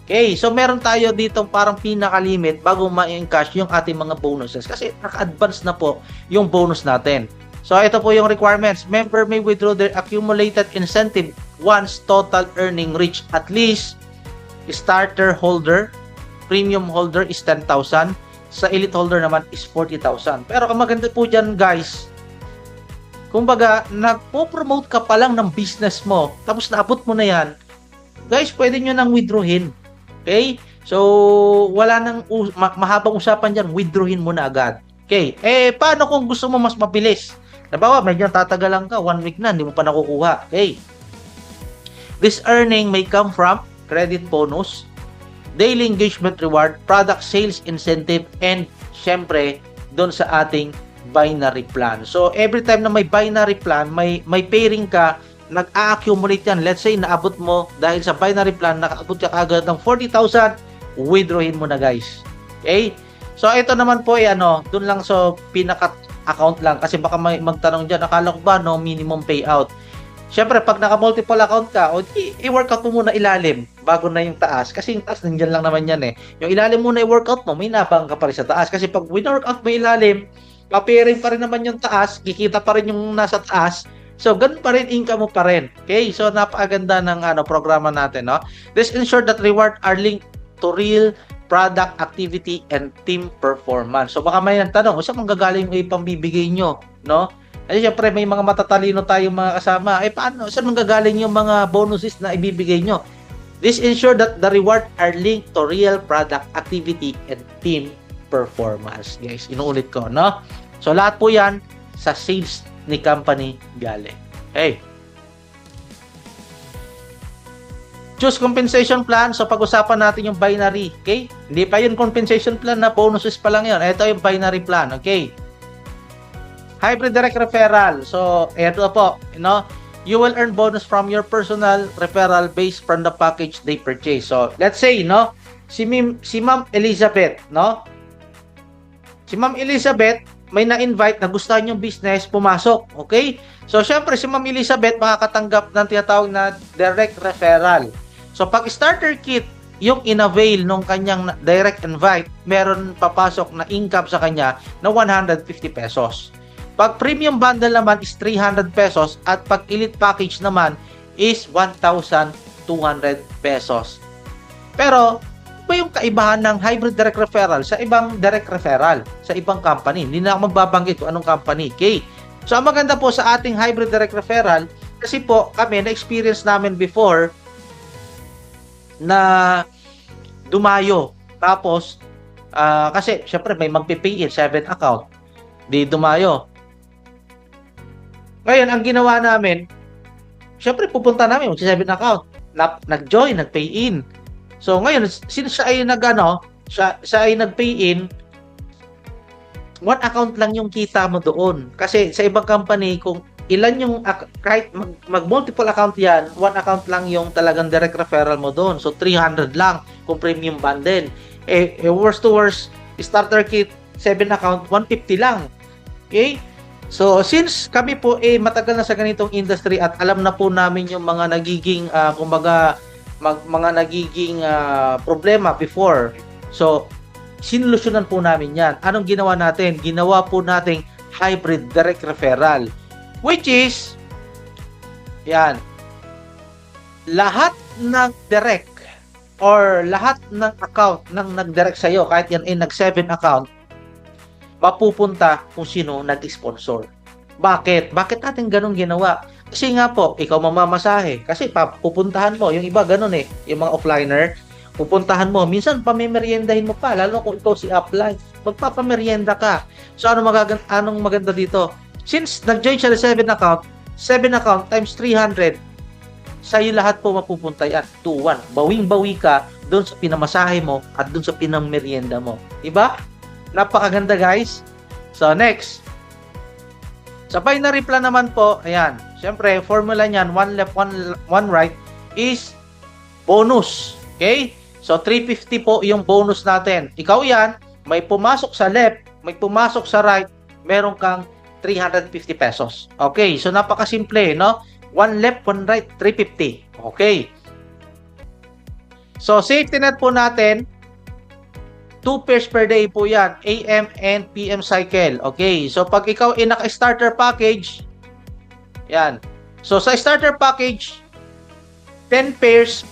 Okay? So, meron tayo dito parang pinaka-limit bago ma-in cash yung ating mga bonuses. Kasi naka-advance na po yung bonus natin. So, ito po yung requirements. Member may withdraw their accumulated incentive once total earning reach at least starter holder, premium holder is 10,000, sa elite holder naman is 40,000. Pero ang maganda po dyan guys, kumbaga, nagpo-promote ka pa lang ng business mo, tapos naabot mo na yan, guys, pwede nyo nang withdrawin. Okay? So, wala nang mahabang usapan dyan, withdrawin mo na agad. Okay? Paano kung gusto mo mas mabilis? Nabawa, medyo tatagalan ka, 1 week na, hindi mo pa nakukuha. Okay. This earning may come from credit bonus, daily engagement reward, product sales incentive, and syempre, doon sa ating binary plan. So, every time na may binary plan, may pairing ka, nag-a-accumulate yan. Let's say, naabot mo, dahil sa binary plan, nakaabot ka agad ng 40,000, withdrawin mo na guys. Okay? So, ito naman po ay doon lang sa pinaka-account lang. Kasi baka may magtanong dyan, akala ko ba no minimum payout? Siyempre, pag naka-multiple account ka, i-workout mo muna ilalim bago na yung taas. Kasi yung taas, nandiyan lang naman yan eh. Yung ilalim muna i-workout mo, may nabang ka pa rin sa taas. Kasi pag win-workout mo ilalim, papiring pa rin naman yung taas, kikita pa rin yung nasa taas. So, ganun pa rin, income mo pa rin. Okay? So, napakaganda ng programa natin. No? This ensure that reward are linked to real product, activity, and team performance. So, baka may nagtanong, saan manggagaling yung ipambibigay nyo? No? Kasi syempre, may mga matatalino tayong mga kasama. Paano? Saan manggagaling yung mga bonuses na ibibigay nyo? This ensure that the reward are linked to real product, activity, and team performance. Guys, inuulit ko, no? So, lahat po yan sa sales ni company galing. Okay. Choose compensation plan. So, pag-usapan natin yung binary. Okay? Hindi pa yun compensation plan na bonuses pa lang yun. Ito yung binary plan. Okay? Hybrid direct referral. So, ito po. You will earn bonus from your personal referral based from the package they purchase. So, let's say, si Ma'am Elizabeth, Si Ma'am Elizabeth, may na-invite na gustuhan yung business, pumasok. Okay? So, syempre, si Ma'am Elizabeth makakatanggap ng tinatawag na direct referral. So, pag starter kit, yung in-avail nung kanyang direct invite, meron papasok na income sa kanya na 150 pesos. Pag premium bundle naman is 300 pesos at pag elite package naman is 1,200 pesos. Pero, ba yung kaibahan ng hybrid direct referral sa ibang direct referral, sa ibang company? Hindi na ako magbabanggit kung anong company. Okay. So, ang maganda po sa ating hybrid direct referral, kasi po kami, na-experience namin before na dumayo. Tapos, kasi syempre may magpipay in 7 account. Di dumayo. Ngayon, ang ginawa namin, syempre pupunta namin mag 7 account. Nag-join, nag-pay in. So, ngayon, since siya ay siya ay nag-pay in, 1 account lang yung kita mo doon. Kasi sa ibang company, kung ilan yung, kahit mag-multiple account yan, 1 account lang yung talagang direct referral mo doon. So, 300 lang kung premium bundle. Worst to worst, starter kit, 7 account, 150 lang. Okay? So, since kami po matagal na sa ganitong industry at alam na po namin yung mga nagiging, mga nagiging problema before. So, sinulusyonan po namin yan. Anong ginawa natin? Ginawa po nating hybrid direct referral. Which is, yan, lahat ng direct or lahat ng account ng nag-direct sa'yo, kahit yan ay nag-7 account, mapupunta kung sino nag-sponsor. Bakit? Bakit natin ganun ginawa? Kasi nga po, ikaw mamamasahe. Kasi pupuntahan mo, yung iba ganun eh, yung mga offliner, pupuntahan mo, minsan pamimeriendahin mo pa, lalo kung ikaw si upline, magpapamerienda ka. So anong maganda dito? Since nag-join siya sa 7 account times 300, sa'yo lahat po mapupunta yan, 2-1. Bawing-bawi ka doon sa pinamasahe mo at doon sa pinamerienda mo. Diba? Napakaganda guys. So next, sa binary plan naman po, ayan, syempre, formula niyan, 1 left, 1 right is bonus. Okay? So, 350 po yung bonus natin. Ikaw yan, may pumasok sa left, may pumasok sa right, meron kang 350 pesos. Okay, so napakasimple, no? 1 left, 1 right, 350. Okay. So, safety net po natin, 2 pairs per day po yan, AM and PM cycle. Okay, so pag ikaw ay naka-starter package, yan. So, sa starter package, 10 pairs,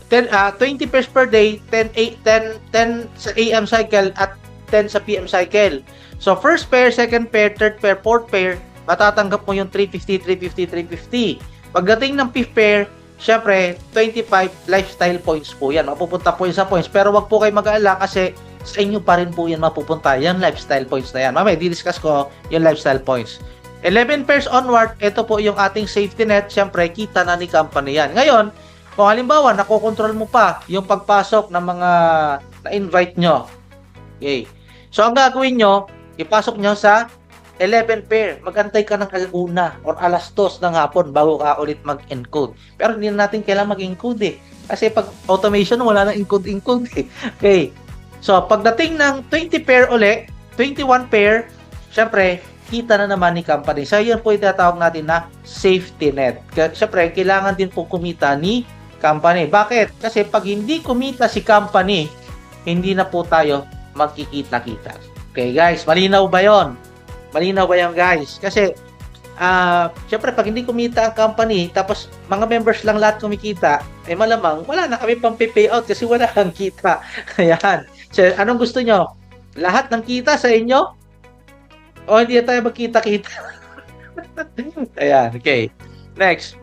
20 pairs per day, 10 sa AM cycle at 10 sa PM cycle. So, first pair, second pair, third pair, fourth pair, matatanggap mo yung 350, 350, 350. Pagdating ng fifth pair, syempre, 25 lifestyle points po yan. Mapupunta po yun sa points. Pero wag po kayo mag-aalala kasi sa inyo pa rin po yan mapupunta. Yan lifestyle points na yan. Mamaya, di-discuss ko yung lifestyle points. 11 pairs onward, ito po yung ating safety net. Syempre, kita na ni company yan. Ngayon, kung halimbawa, nakokontrol mo pa yung pagpasok ng mga na-invite nyo. Okay. So, ang gagawin nyo, ipasok nyo sa 11 pair. Magantay ka ng alauna or alas 2 ng hapon bago ka ulit mag-encode. Pero hindi na natin kailangan mag-encode eh. Kasi pag automation, wala na encode-encode eh. Okay. So, pagdating ng 20 pair uli, 21 pair, syempre, kita na naman ni company. So, yun po yung tatawag natin na safety net. Syempre, kailangan din po kumita ni company. Bakit? Kasi pag hindi kumita si company, hindi na po tayo magkikita-kita. Okay guys, malinaw ba yon? Malinaw ba yan guys? Kasi, syempre pag hindi kumita ang company, tapos mga members lang lahat kumikita, eh malamang, wala na kami pang pay-out kasi wala kang kita. Ayan. So, anong gusto nyo? Lahat ng kita sa inyo? O hindi tayo magkita-kita? Ayan, okay. Next.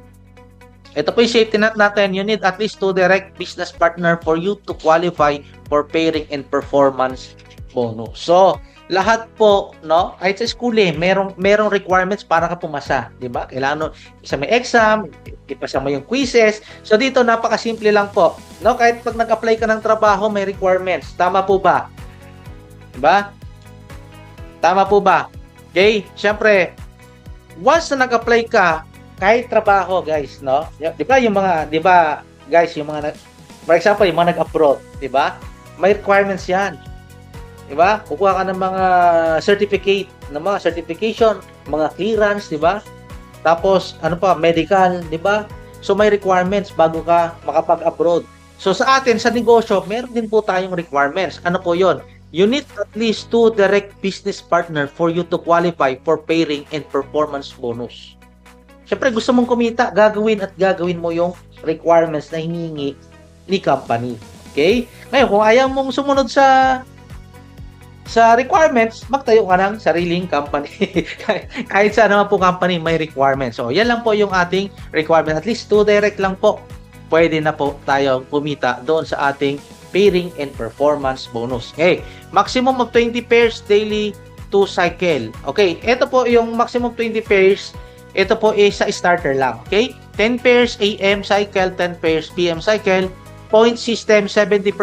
Ito po yung safety net natin. You need at least 2 direct business partner for you to qualify for pairing and performance bonus. So, lahat po, no? Kahit sa school merong requirements para ka pumasa, 'di ba? Kailangan isa may exam, ipasa mo yung quizzes. So dito napakasimple lang po, no? Kahit pag nag-apply ka ng trabaho, may requirements. Tama po ba? 'Di ba? Tama po ba? Okay? Siyempre, once na nag-apply ka, kahit trabaho, guys, no? 'Di ba yung mga, 'di ba, guys, yung mga for example, yung mga nag-abroad, 'di ba? May requirements 'yan. Diba? Kukuha ka ng mga certificate, ng mga certification, mga clearance, diba? Tapos, ano pa, medical, diba? So, may requirements bago ka makapag-abroad. So, sa atin, sa negosyo, meron din po tayong requirements. Ano po yon? You need at least 2 direct business partner for you to qualify for pairing and performance bonus. Siyempre, gusto mong kumita, gagawin mo yung requirements na hinihingi ni company. Okay? Ngayon, kung ayaw mong sumunod sa requirements, magtayo ka ng sariling company. Kahit sa naman po company, may requirements. So, yan lang po yung ating requirement. At least 2 direct lang po. Pwede na po tayo kumita doon sa ating pairing and performance bonus. Okay. Maximum of 20 pairs daily to cycle. Okay. Ito po yung maximum 20 pairs. Ito po is sa starter lang. Okay. 10 pairs AM cycle, 10 pairs PM cycle. Point system, 70%,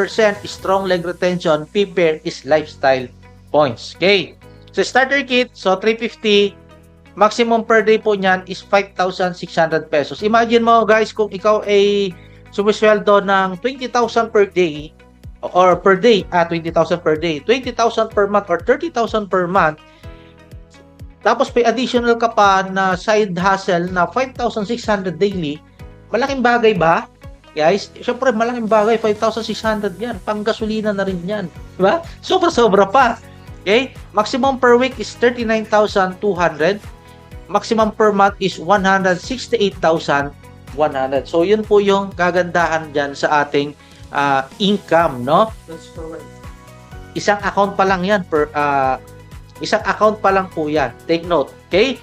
strong leg retention, pair is lifestyle points. Okay. So, starter kit, so 350, maximum per day po niyan is 5,600 pesos. Imagine mo guys, kung ikaw ay sumisweldo ng 20,000 per day, or per day, 20,000 per day, 20,000 per month, or 30,000 per month, tapos may additional ka pa na side hustle na 5,600 daily, malaking bagay ba? Guys, syempre malaking bagay, 5,600 yan. Panggasolina na rin yan. Diba? Sobra-sobra pa. Okay? Maximum per week is 39,200. Maximum per month is 168,100. So, yun po yung kagandahan dyan sa ating income, no? Isang account pa lang yan. Isang account pa lang po yan. Take note. Okay?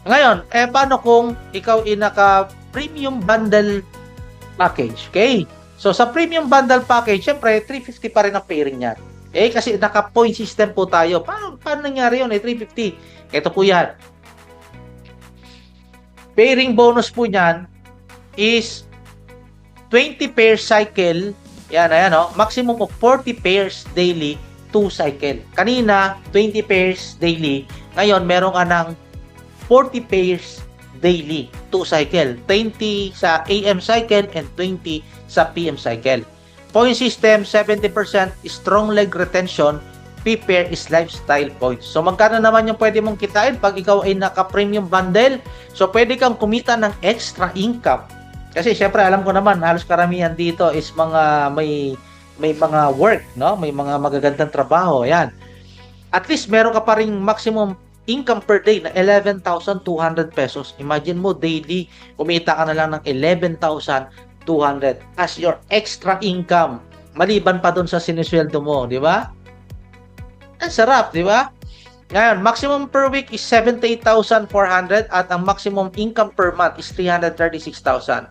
Ngayon, paano kung ikaw naka-premium bundle package? Okay? So, sa premium bundle package, syempre, 350 pa rin ang pairing niyan. Kasi naka-point system po tayo. Paano nangyari yun? 350. Ito po yan. Pairing bonus po niyan is 20 pairs cycle. Yan, ayan, maximum of 40 pairs daily, 2 cycle. Kanina, 20 pairs daily. Ngayon, meron ka ng 40 pairs daily, 2 cycle. 20 sa AM cycle and 20 sa PM cycle. Point system, 70% strong leg retention, P-pair is lifestyle points. So, magkano naman yung pwede mong kitain pag ikaw ay naka-premium bundle? So, pwede kang kumita ng extra income. Kasi, syempre, alam ko naman, halos karamihan dito is mga may mga work, no? May mga magagandang trabaho. Ayan. At least, meron ka pa ring maximum income per day na 11,200 pesos. Imagine mo, daily, kumita ka na lang ng 11,200 as your extra income. Maliban pa dun sa sinisweldo mo, di ba? Ang sarap, di ba? Ngayon, maximum per week is 78,400 at ang maximum income per month is 336,000.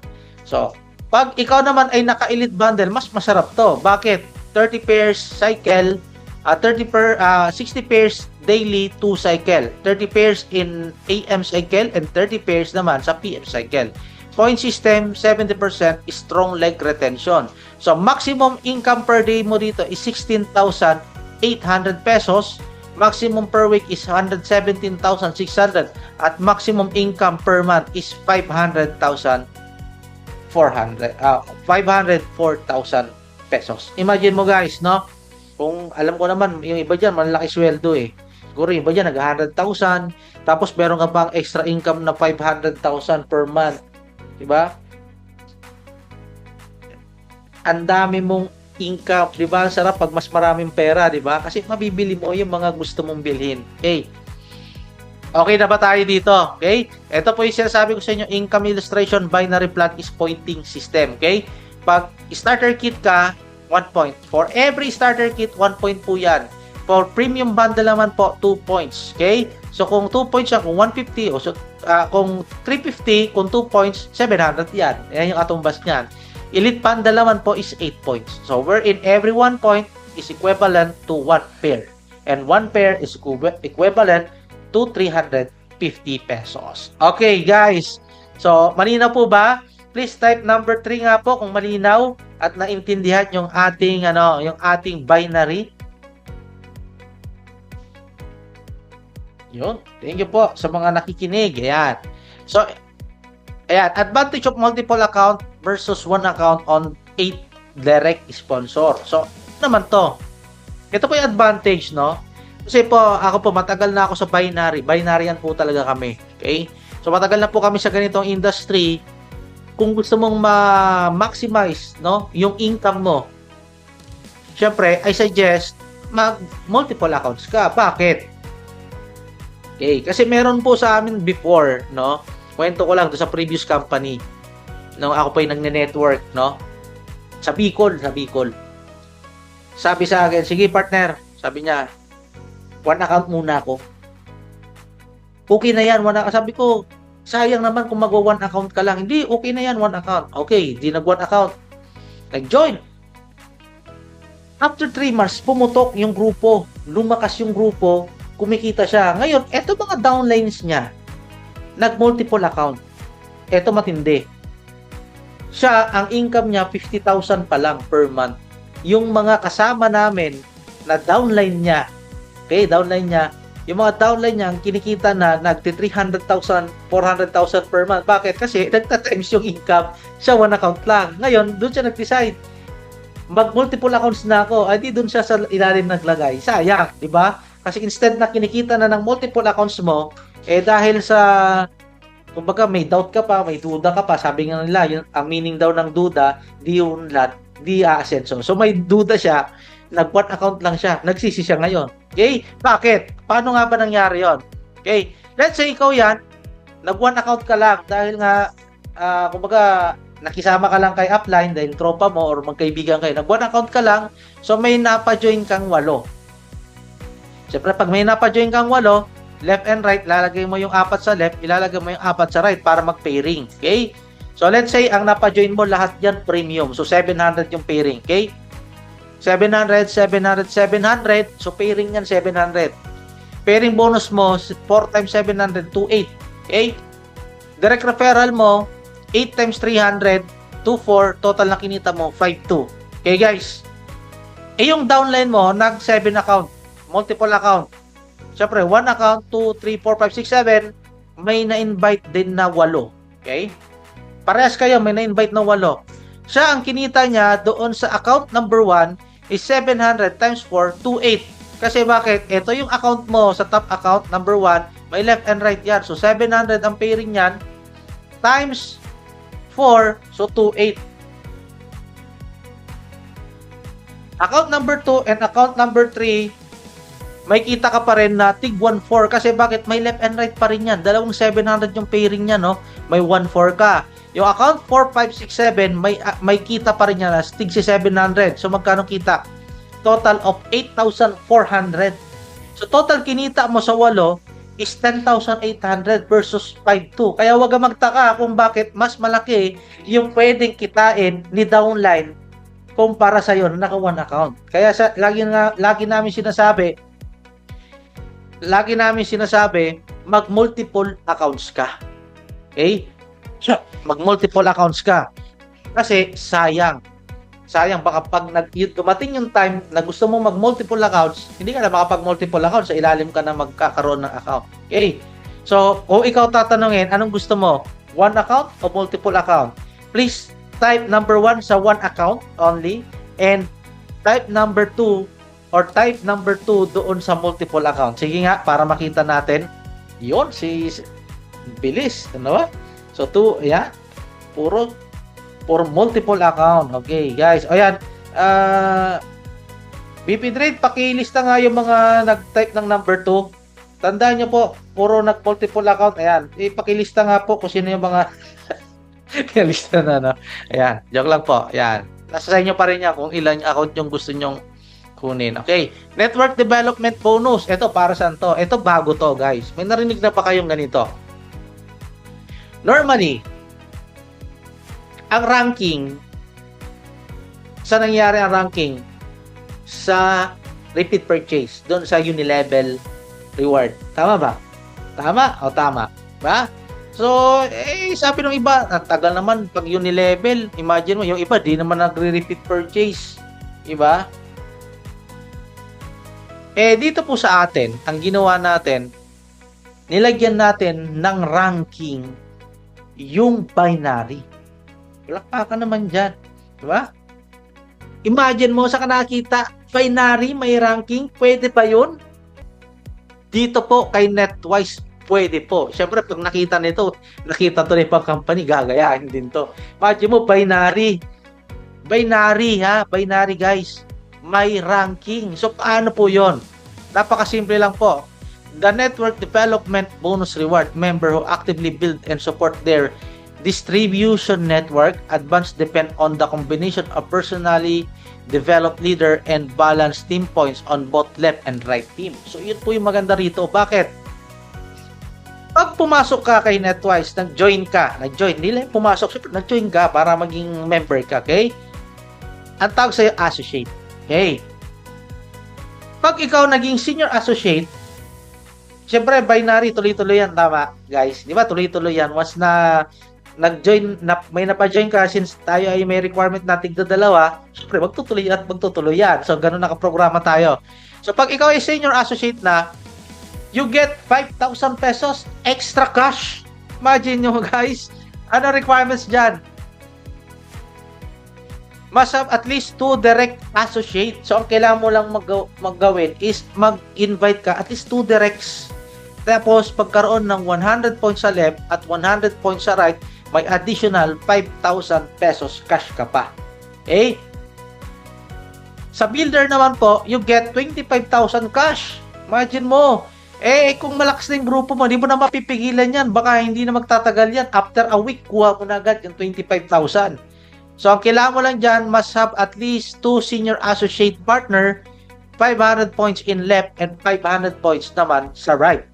So, pag ikaw naman ay naka-elite bundle, mas masarap to. Bakit? 30 pairs cycle, 60 pairs daily, 2 cycle. 30 pairs in AM cycle and 30 pairs naman sa PM cycle. Point system, 70% strong leg retention. So, maximum income per day mo dito is 16,800 pesos. Maximum per week is 117,600 at maximum income per month is 504,000 pesos. Imagine mo guys, no? Kung alam ko naman, yung iba dyan, malaki sweldo eh. Siguro yung iba dyan, nag-100,000. Tapos meron ka pang extra income na 500,000 per month. Diba? Ang dami mong income. Diba? Ang sarap pag mas maraming pera. Diba? Kasi mabibili mo yung mga gusto mong bilhin. Okay. Okay na ba tayo dito? Okay? Ito po yung sinasabi ko sa inyo, income illustration binary plot is pointing system. Okay? Pag starter kit ka, 1 point. For every starter kit, 1 point po yan. For premium bundle naman po, 2 points. Okay? So, kung 2 points siya, kung 150, kung 350, kung 2 points, 700 yan. Yan yung katumbas niyan. Elite bundle naman po is 8 points. So, wherein every 1 point is equivalent to 1 pair. And 1 pair is equivalent to 350 pesos. Okay, guys. So, malinaw po ba? Please type number 3 nga po kung malinaw at naintindihan yung ating binary. Yun. Thank you po sa mga nakikinig. Ayan. So, ayan. Advantage of multiple account versus one account on 8 direct sponsor. So, naman to. Ito po yung advantage, no? Kasi po, ako po, matagal na ako sa binary. Binaryan po talaga kami. Okay? So, matagal na po kami sa ganitong industry. Kung gusto mong ma-maximize, no, yung income mo, syempre, I suggest mag-multiple accounts ka. Bakit? Okay, kasi meron po sa amin before, no? Kwento ko lang do sa previous company. Nung ako pa yung nagne-network, no? Sa Bicol. Sabi sa akin, sige partner, sabi niya, 1 account muna ako. Okay na yan, 1 account. Sabi ko, sayang naman kung mag-1 account ka lang. Hindi, okay na yan, 1 account. Okay, di nag-1 account. Nag-join. After 3 months, pumutok yung grupo. Lumakas yung grupo. Kumikita siya. Ngayon, eto mga downlines niya. Nag-multiple account. Eto matindi. Siya, ang income niya, 50,000 pa lang per month. Yung mga kasama namin na downline niya, okay, downline niya, yung mga downline niya, kinikita na nagti-300,000, 400,000 per month. Bakit? Kasi nagta-times yung income sa 1 account lang. Ngayon, doon siya nag-decide. Mag-multiple accounts na ako. Ay, di doon siya sa ilalim naglagay. Sayang, di ba? Kasi instead na kinikita na ng multiple accounts mo, dahil sa, kumbaga, may doubt ka pa, may duda ka pa, sabi nga nila, yung, ang meaning daw ng duda, di aasenso. So, may duda siya, nag-1 account lang siya, nagsisi siya ngayon. Okay? Bakit? Paano nga ba nangyari yon? Okay? Let's say ikaw yan, nag-1 account ka lang dahil nga, kumbaga, nakisama ka lang kay upline dahil tropa mo or magkaibigan kayo. Nag-1 account ka lang, so may napa-join kang 8. Siyempre, pag may napa-join kang 8, left and right, ilalagay mo yung 4 sa left, ilalagay mo yung 4 sa right para mag-pairing. Okay? So, let's say, ang napa-join mo lahat dyan, premium. So, 700 yung pairing. Okay? 700, 700, 700. So, pairing yan, 700. Pairing bonus mo, 4 times 700, 28. Okay? Direct referral mo, 8 times 300, 24. Total na kinita mo, 52. Okay, guys? Yung downline mo, nag-7 account. Multiple account. Siyempre, 1 account, 2, 3, 4, 5, 6, 7. May na-invite din na 8. Okay? Parehas kayo, may na-invite na 8. Siya, ang kinita niya doon sa account number 1 is 700 times 4, 28. Kasi bakit? Ito yung account mo sa top account, number 1, may left and right yan. So, 700 ang pairing yan times 4, so 28. Account number 2 and account number 3, may kita ka pa rin na tig 1.4 kasi bakit? May left and right pa rin yan. Dalawang 700 yung pairing niya, no? May 1.4 ka. Yung account 4, 5, 6, 7, may kita pa rin yan na tig si 700. So, magkano kita? Total of 8,400. So, total kinita mo sa 8 is 10,800 versus 5,2. Kaya wag kang magtaka kung bakit mas malaki yung pwedeng kitain ni downline kumpara sa iyo na naka 1 account. Kaya lagi namin sinasabi, mag-multiple accounts ka. Okay? So, mag-multiple accounts ka. Kasi sayang baka pag dumating yung time na gusto mo mag-multiple accounts, hindi ka na makapag-multiple accounts, sa ilalim ka na magkakaroon ng account. Okay? So, kung ikaw tatanungin, anong gusto mo? 1 account o multiple account? Please type number 1 sa 1 account only and type number 2 or type number 2 doon sa multiple account. Sige nga, para makita natin. Yun, bilis. Ano ba? So, 2, ayan. Puro multiple account. Okay, guys. O yan. BP Trade, pakilista nga yung mga nag-type ng number 2. Tandaan nyo po, puro nag-multiple account. Ayan. Pakilista nga po kung sino yung mga lista na, no? Ayan. Joke lang po. Ayan. Nasa sa inyo pa rin yan kung ilan account yung gusto nyong kunin. Okay. Network Development Bonus. Ito, para saan to? Ito, bago to, guys. May narinig na pa kayong ganito. Normally, ang ranking, saan nangyari ang ranking? Sa repeat purchase. Doon sa Unilevel reward. Tama ba? Tama o tama? Ba? So, sabi ng iba, tagal naman pag Unilevel. Imagine mo, yung iba, di naman nagre-repeat purchase. Diba? Dito po sa atin, ang ginawa natin, nilagyan natin ng ranking yung binary. Palakpakan naman dyan. Diba? Imagine mo, sa nakita, binary, may ranking, pwede ba yun? Dito po, kay NetWise, pwede po. Siyempre, pag nakita to na ibang company, gagayahin din to. Imagine mo, binary. Binary, ha? Binary, guys. May ranking. So, paano po yon? Napakasimple lang po. The Network Development Bonus Reward member who actively build and support their distribution network advance depend on the combination of personally developed leader and balanced team points on both left and right team. So, yun po yung maganda rito. Bakit? Pag pumasok ka kay NetWise, nag-join, nila yung pumasok, nag-join ka para maging member ka, okay? Ang tawag sa'yo, associate. Okay? Pag ikaw naging senior associate, syempre, binary, tuloy-tuloy yan, tama, guys? Di ba? Tuloy-tuloy yan. Once na nag-join, may napa-join ka, since tayo ay may requirement na tigda-dalawa, syempre, magtutuloy yan. So, ganun nakaprograma tayo. So, pag ikaw ay senior associate na, you get 5,000 pesos extra cash. Imagine nyo, guys. Ano requirements dyan? Must have at least 2 direct associate. So, ang kailangan mo lang maggawin is mag-invite ka at least 2 directs. Tapos, pagkaroon ng 100 points sa left at 100 points sa right, may additional 5,000 pesos cash ka pa. Okay? Sa builder naman po, you get 25,000 cash. Imagine mo, kung malakas na yung grupo mo, hindi mo na mapipigilan yan. Baka hindi na magtatagal yan. After a week, kuha mo na agad yung 25,000. So, ang kailangan mo lang dyan, must have at least 2 senior associate partner, 500 points in left, and 500 points naman sa right.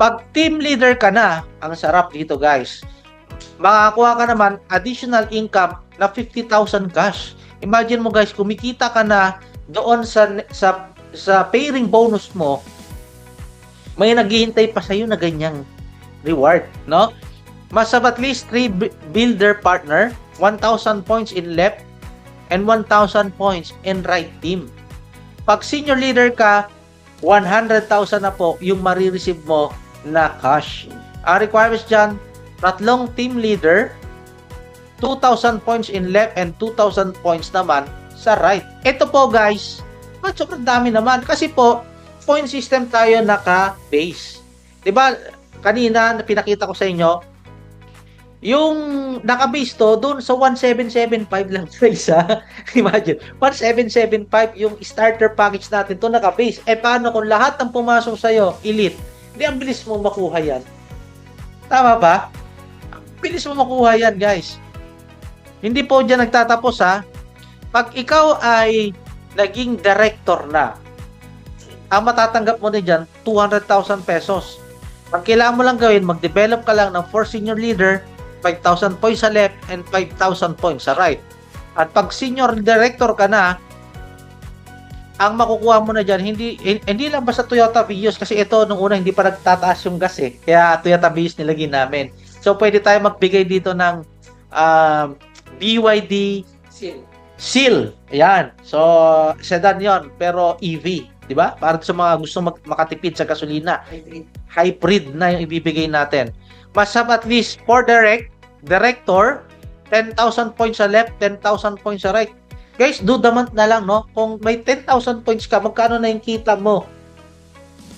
Pag team leader ka na, ang sarap dito guys. Makakuha ka naman additional income na 50,000 cash. Imagine mo guys, kumikita ka na doon sa pairing bonus mo, may naghihintay pa sa iyo na ganyang reward, no? Must have at least 3 builder partner, 1,000 points in left and 1,000 points in right team. Pag senior leader ka, 100,000 na po yung marireceive mo na cash. Ang requirements dyan, 3 team leader, 2,000 points in left and 2,000 points naman sa right. Ito po guys, sobrang dami naman kasi po point system tayo naka-base. 'Di ba? Kanina pinakita ko sa inyo yung naka-base to doon sa 1775 lang guys ha. Imagine, 1775 yung starter package natin to naka-base. Paano kung lahat ng pumasok sa iyo elite? Di ang bilis mo makuha yan. Tama ba? Bilis mo makuha yan, guys. Hindi po dyan nagtatapos, ha? Pag ikaw ay naging director na, ang matatanggap mo din dyan, 200,000 pesos. Ang kailangan mo lang gawin, mag-develop ka lang ng 4 senior leader, 5,000 points sa left, and 5,000 points sa right. At pag senior director ka na, ang makukuha mo na dyan, hindi lang basta Toyota Vios, kasi ito, nung una, hindi pa nagtataas yung gas eh. Kaya Toyota Vios nilagay namin. So, pwede tayo magbigay dito ng BYD Seal. Ayan. So, sedan yon pero EV. Diba? Para sa mga gusto makatipid sa gasolina. Hybrid na yung ibibigay natin. Must have at least 4 director, 10,000 points sa left, 10,000 points sa right. Guys, do the month na lang, no? Kung may 10,000 points ka, magkano na yung kita mo?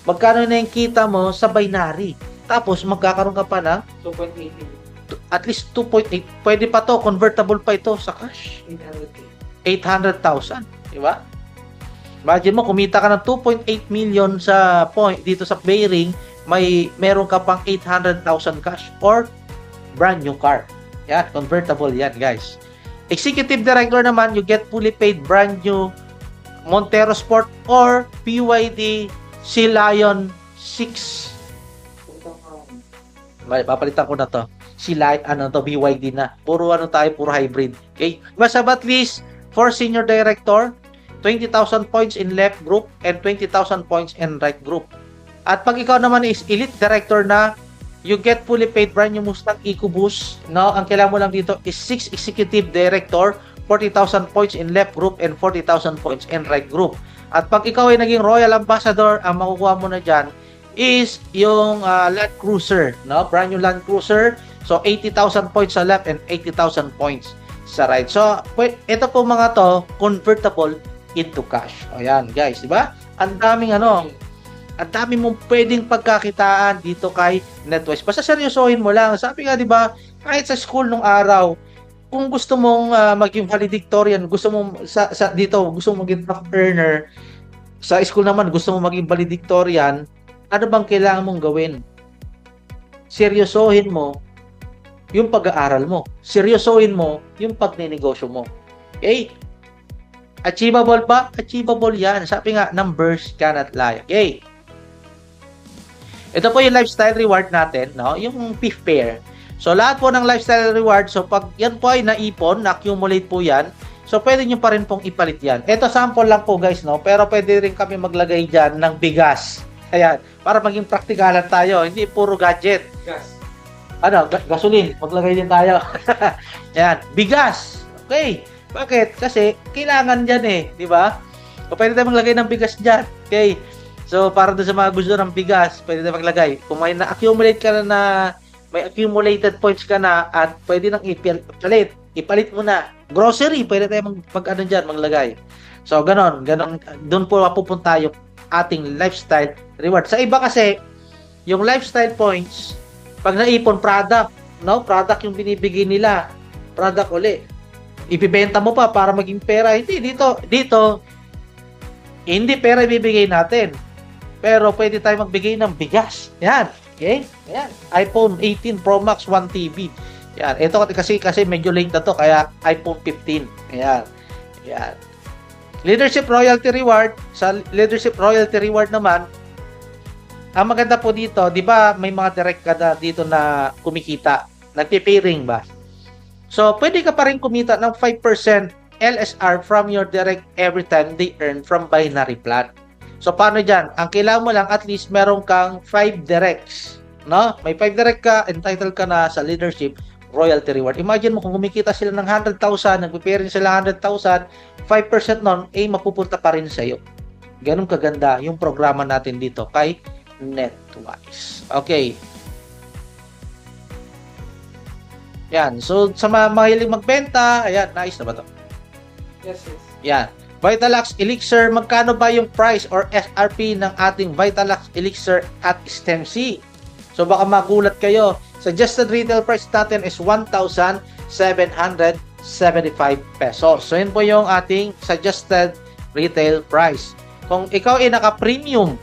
Magkano na yung kita mo sa binary? Tapos, magkakaroon ka pa ng 2.8. at least 2.8. Pwede pa to, convertible pa ito sa cash. 800,000. Diba? Imagine mo, kumita ka ng 2.8 million sa point dito sa bearing, meron ka pang 800,000 cash or brand new car. Yan, convertible yan, guys. Executive Director naman, you get fully paid brand new Montero Sport or BYD Sea Lion 6. Papalitan ko na to. Sea Lion, BYD na. Puro hybrid. Okay? Must have at least 4 Senior Director, 20,000 points in left group and 20,000 points in right group. At pag ikaw naman is Elite Director na, you get fully paid brand new Mustang EcoBoost. No, ang kailangan mo lang dito is 6 Executive Director, 40,000 points in left group and 40,000 points in right group. At pag ikaw ay naging Royal Ambassador, ang makukuha mo na dyan is yung Land Cruiser. No, brand new Land Cruiser. So, 80,000 points sa left and 80,000 points sa right. So, ito po mga to, convertible into cash. Ayan, guys, di ba? Ang daming ang dami mong pwedeng pagkakitaan dito kay NetWise. Basta seryosohin mo lang. Sabi nga, di ba, kahit sa school nung araw, kung gusto mong maging valedictorian, gusto mong dito, gusto mong maging top earner, sa school naman, gusto mong maging valedictorian, ano bang kailangan mong gawin? Seryosohin mo yung pag-aaral mo. Seryosohin mo yung pagninegosyo mo. Okay? Achievable ba? Achievable yan. Sabi nga, numbers cannot lie. Okay? Ito po yung lifestyle reward natin, no? Yung fifth pair. So, lahat po ng lifestyle reward, so pag yan po ay naipon, na-accumulate po yan, so pwede nyo pa rin pong ipalit yan. Ito, sample lang po guys, no? Pero pwede rin kami maglagay dyan ng bigas. Ayan, para maging praktikalan tayo, hindi puro gadget. Gas. Gasoline, maglagay din tayo. Ayan, bigas. Okay. Bakit? Kasi kailangan dyan eh, di ba? So, pwede tayo maglagay ng bigas dyan. Okay. So, para doon sa mga gusto ng bigas, pwede tayo maglagay. Kung may na-accumulate ka na, may accumulated points ka na, at pwede nang ipalit mo na. Grocery, pwede tayo maglagay. So, ganon. Doon po mapupunta yung ating lifestyle reward. Sa iba kasi, yung lifestyle points, pag naipon, product, no? Product yung binibigay nila. Product uli. Ibibenta mo pa para maging pera. Hindi, dito, hindi pera ibibigay natin. Pero pwede tayo magbigay ng bigas. Yan. Okay? Yan. iPhone 18 Pro Max 1 TB. Yan. Ito kasi medyo late na to, kaya iPhone 15. Yan. Yan. Leadership Royalty Reward. Sa Leadership Royalty Reward naman, ang maganda po dito, di ba may mga direct ka na dito na kumikita, nagpipiring ba? So, pwede ka pa rin kumita ng 5% LSR from your direct every time they earn from binary plan. So, paano dyan? Ang kailangan mo lang, at least meron kang 5 directs. No? May 5 direct ka, entitled ka na sa leadership, royalty reward. Imagine mo kung kumikita sila ng 100,000, nagpipiring sila 100,000, 5% nun, mapupunta pa rin sa'yo. Ganun kaganda yung programa natin dito kay NetWise. Okay. Yan. So, sa mga mahilig magbenta, ayan, nice na ba ito? Yes, yes. Yan. Vitalax Elixir, magkano ba yung price or SRP ng ating Vitalax Elixir at STEM-C? So, baka magulat kayo. Suggested retail price natin is 1,775 pesos. So, yun po yung ating suggested retail price. Kung ikaw ay naka-premium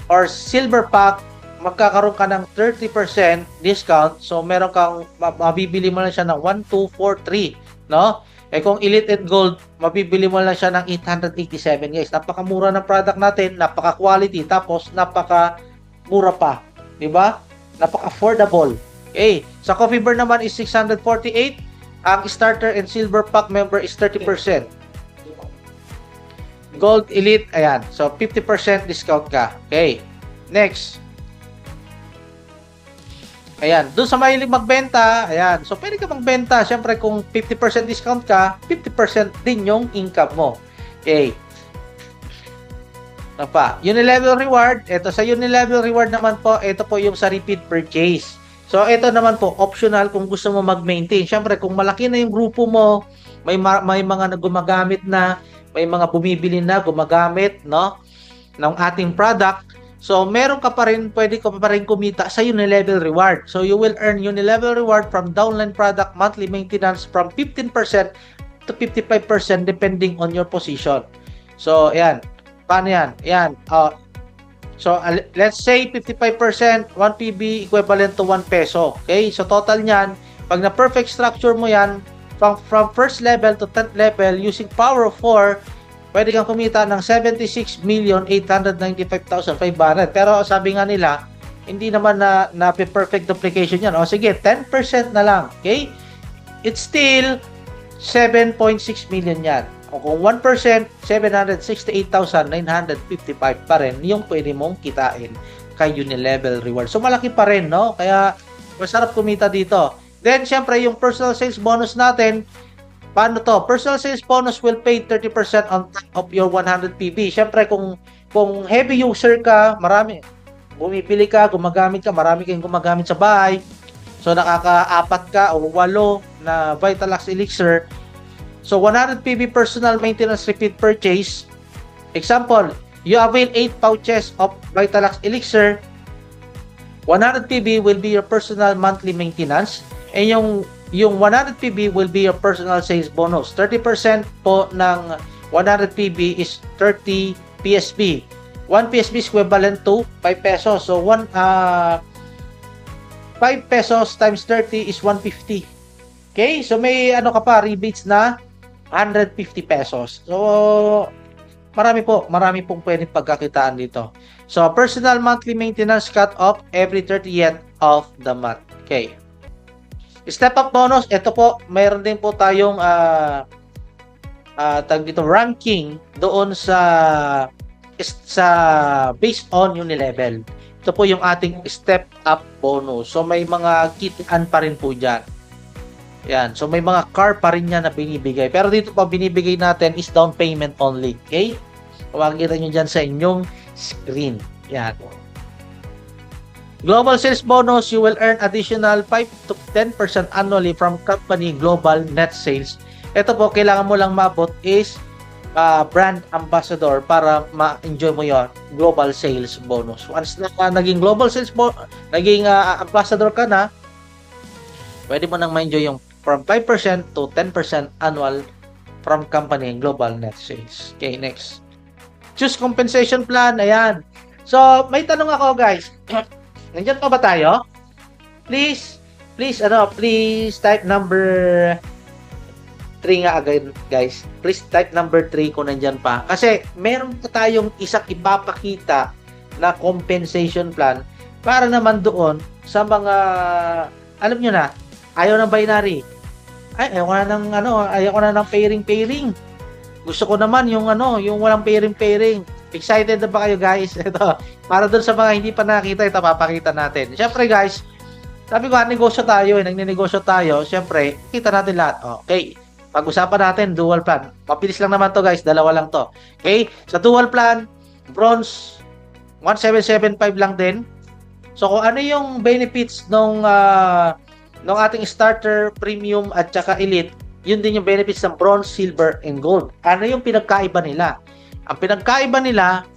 or silver pack, magkakaroon ka ng 30% discount. So, meron kang, mabibili mo lang siya ng 1,243, no? Kung Elite and Gold, mabibili mo lang siya ng 887, guys. Napakamura ng product natin, napaka-quality, tapos napaka-mura pa. Diba? Napaka-affordable. Okay. Sa Coffee Bear naman is 648. Ang starter and silver pack member is 30%. Gold Elite, ayan. So, 50% discount ka. Okay. Next. Ayan. Doon sa mahilig magbenta, ayan. So, pwede ka magbenta. Siyempre, kung 50% discount ka, 50% din yung income mo. Okay. Ano pa? Unilevel reward. Ito sa unilevel reward naman po, ito po yung sa repeat purchase. So, ito naman po, optional kung gusto mo mag-maintain. Siyempre, kung malaki na yung grupo mo, may mga gumagamit na, may mga bumibili na, gumagamit, no, ng ating product. So, meron ka pa rin, pwede ka pa rin kumita sa Unilevel reward. So, you will earn Unilevel reward from downline product monthly maintenance from 15% to 55% depending on your position. So, ayan. Paano yan? Ayan. So, let's say 55%, 1 PB equivalent to 1 peso. Okay? So, total niyan, pag na-perfect structure mo yan, from first level to 10th level, using power of 4, pwede kang kumita ng 76,895,500. Pero sabi nga nila, hindi naman na perfect duplication yan. O sige, 10% na lang. Okay? It's still 7.6 million yan. O kung 1%, 768,955 pa rin yung pwede mong kitain kay Unilevel reward. So, malaki pa rin, no? Kaya, masarap kumita dito. Then, syempre, yung personal sales bonus natin, paano to? Personal sales bonus will pay 30% on top of your 100 PB. Syempre, kung heavy user ka, marami, bumibili ka, gumagamit ka, marami kayong gumagamit sa bahay, so nakaka-4 ka o 8 na Vitalax Elixir. So, 100 PB personal maintenance repeat purchase. Example, you avail 8 pouches of Vitalax Elixir. 100 PB will be your personal monthly maintenance. And yung 100 PB will be your personal sales bonus. 30% po ng 100 PB is 30 PSB. 1 PSB is equivalent to 5 pesos. So, 5 pesos times 30 is 150. Okay? So, may ka pa, rebates na 150 pesos. So, marami pong pwedeng pagkakitaan dito. So, personal monthly maintenance cut off every 30th of the month. Okay. Step up bonus, ito po, mayroon din po tayong tag dito, ranking doon sa based on Unilevel. Ito po yung ating step up bonus. So, may mga kitaan pa rin po dyan. Yan. So, may mga car pa rin yan na binibigay. Pero dito po, binibigay natin is down payment only. Okay? Makikita nyo dyan sa inyong screen. Yan. Global sales bonus, you will earn additional 5 to 10% annually from company global net sales. Ito po, kailangan mo lang maabot is brand ambassador para ma-enjoy mo yon global sales bonus. Once na naging global sales naging ambassador ka na, pwede mo nang ma-enjoy yung from 5% to 10% annual from company global net sales. Okay, next. Choose compensation plan. Ayan. So, may tanong ako, guys. Nandiyan pa ba tayo? Please type number 3 nga agad, guys. Please type number 3 kung nandiyan pa. Kasi, meron pa tayong isang ipapakita na compensation plan para naman doon sa mga, alam nyo na, ayaw ng binary. Ayaw ko na ng, ayaw ko na ng pairing. Gusto ko naman yung, yung walang pairing. Excited na ba kayo, guys? Ito, para doon sa mga hindi pa nakita, ito, papakita natin. Siyempre, guys, sabi ko, nagnegosyo tayo, nagnenegosyo tayo. Siyempre, kita natin lahat. Okay. Pag-usapan natin, dual plan. Mabilis lang naman to, guys. Dalawa lang to. Okay? Sa dual plan, bronze, 1775 lang din. So, kung ano yung benefits nung ating starter, premium, at saka elite, yun din yung benefits ng bronze, silver, and gold. Ano yung pinagkaiba nila? Ang pinagkaiba nila,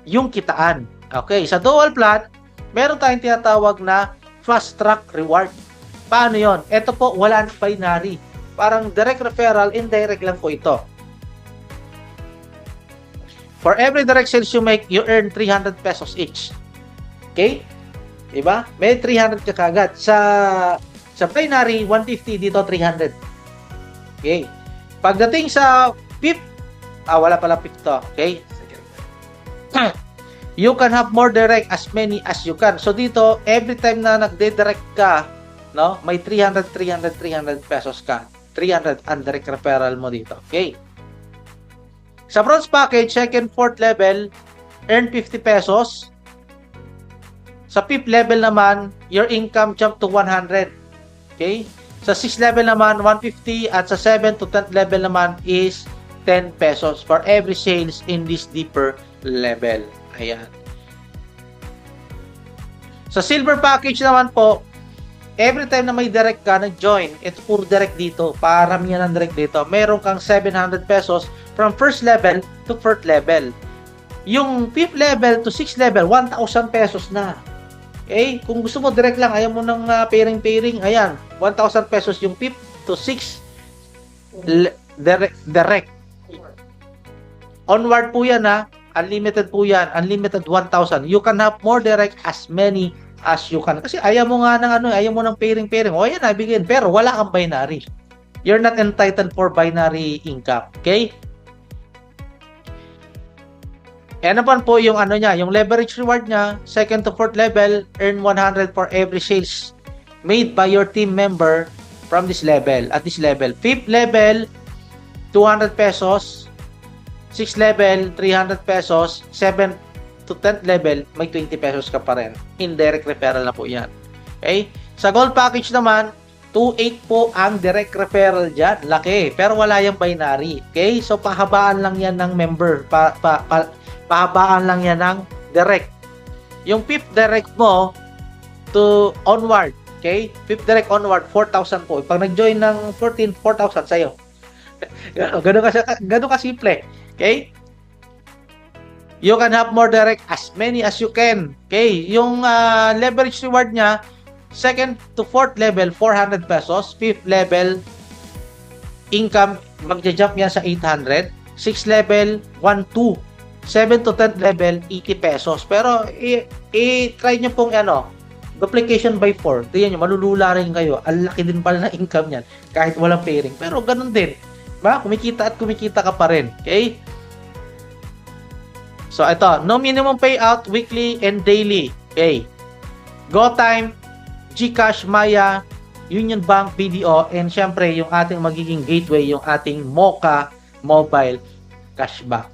yung kitaan. Okay? Sa dual plan, meron tayong tinatawag na fast track reward. Paano yon? Ito po, wala nang binary. Parang direct referral, indirect lang po ito. For every direct sales you make, you earn 300 pesos each. Okay? Diba? May 300 ka kagad. Sa binary, 150, dito 300. Okay? Pagdating sa PIP, wala pala PIP to. Okay? You can have more direct as many as you can. So dito, every time na nagde-direct ka, no, may 300 pesos ka. 300 ang direct referral mo dito. Okay. Sa bronze package, second, fourth level, earn 50 pesos. Sa fifth level naman, your income jump to 100. Okay. Sa 6th level naman, 150. At sa 7th to 10th level naman is 10 pesos for every sales in this deeper level. Ayan. Sa silver package naman po, every time na may direct ka, nag-join, ito puro direct dito, paramihan ng direct dito, meron kang 700 pesos from first level to fourth level. Yung 5th level to 6th level, 1,000 pesos na. Okay? Kung gusto mo direct lang, ayaw mo ng pairing, ayan, 1,000 pesos yung 5th to 6th direct. Onward po yan, ha. Unlimited po yan. Unlimited 1,000. You can have more direct as many as you can. Kasi ayaw mo nga ng ayaw mo ng pairing. O yan, nabigyan. Pero wala kang binary. You're not entitled for binary income. Okay? Yan naman po yung niya, yung leverage reward niya, second to fourth level, earn 100 for every sales made by your team member from this level, at this level. Fifth level, 200 pesos. 6th level, 300 pesos. 7th to 10th level, may 20 pesos ka pa rin. Indirect referral na po yan. Okay? Sa gold package naman, 2.8 po ang direct referral dyan. Laki. Pero wala yung binary. Okay? So, pahabaan lang yan ng member. Pahabaan lang yan ng direct. Yung 5th direct mo to onward. Okay? 5th direct onward, 4,000 po. Pag nag-join ng 14, 4,000 sa'yo. Ganun ka simple. Okay? You can have more direct as many as you can. Okay? Yung leverage reward niya, second to fourth level, 400 pesos. Fifth level, income, magja-jump yan sa 800. Sixth level, 1,200. 7 to 10th level, 80 pesos. Pero, i-try nyo pong duplication by 4. Tingnan nyo, malulula rin kayo. Ang laki din pala ng income niyan, kahit walang pairing. Pero, ganun din. Kumikita at kumikita ka pa rin. Okay? So, ito. No minimum payout, weekly and daily. Okay? GoTime, GCash, Maya, Union Bank, BDO, and syempre, yung ating magiging gateway, yung ating Mocha Mobile Cashback.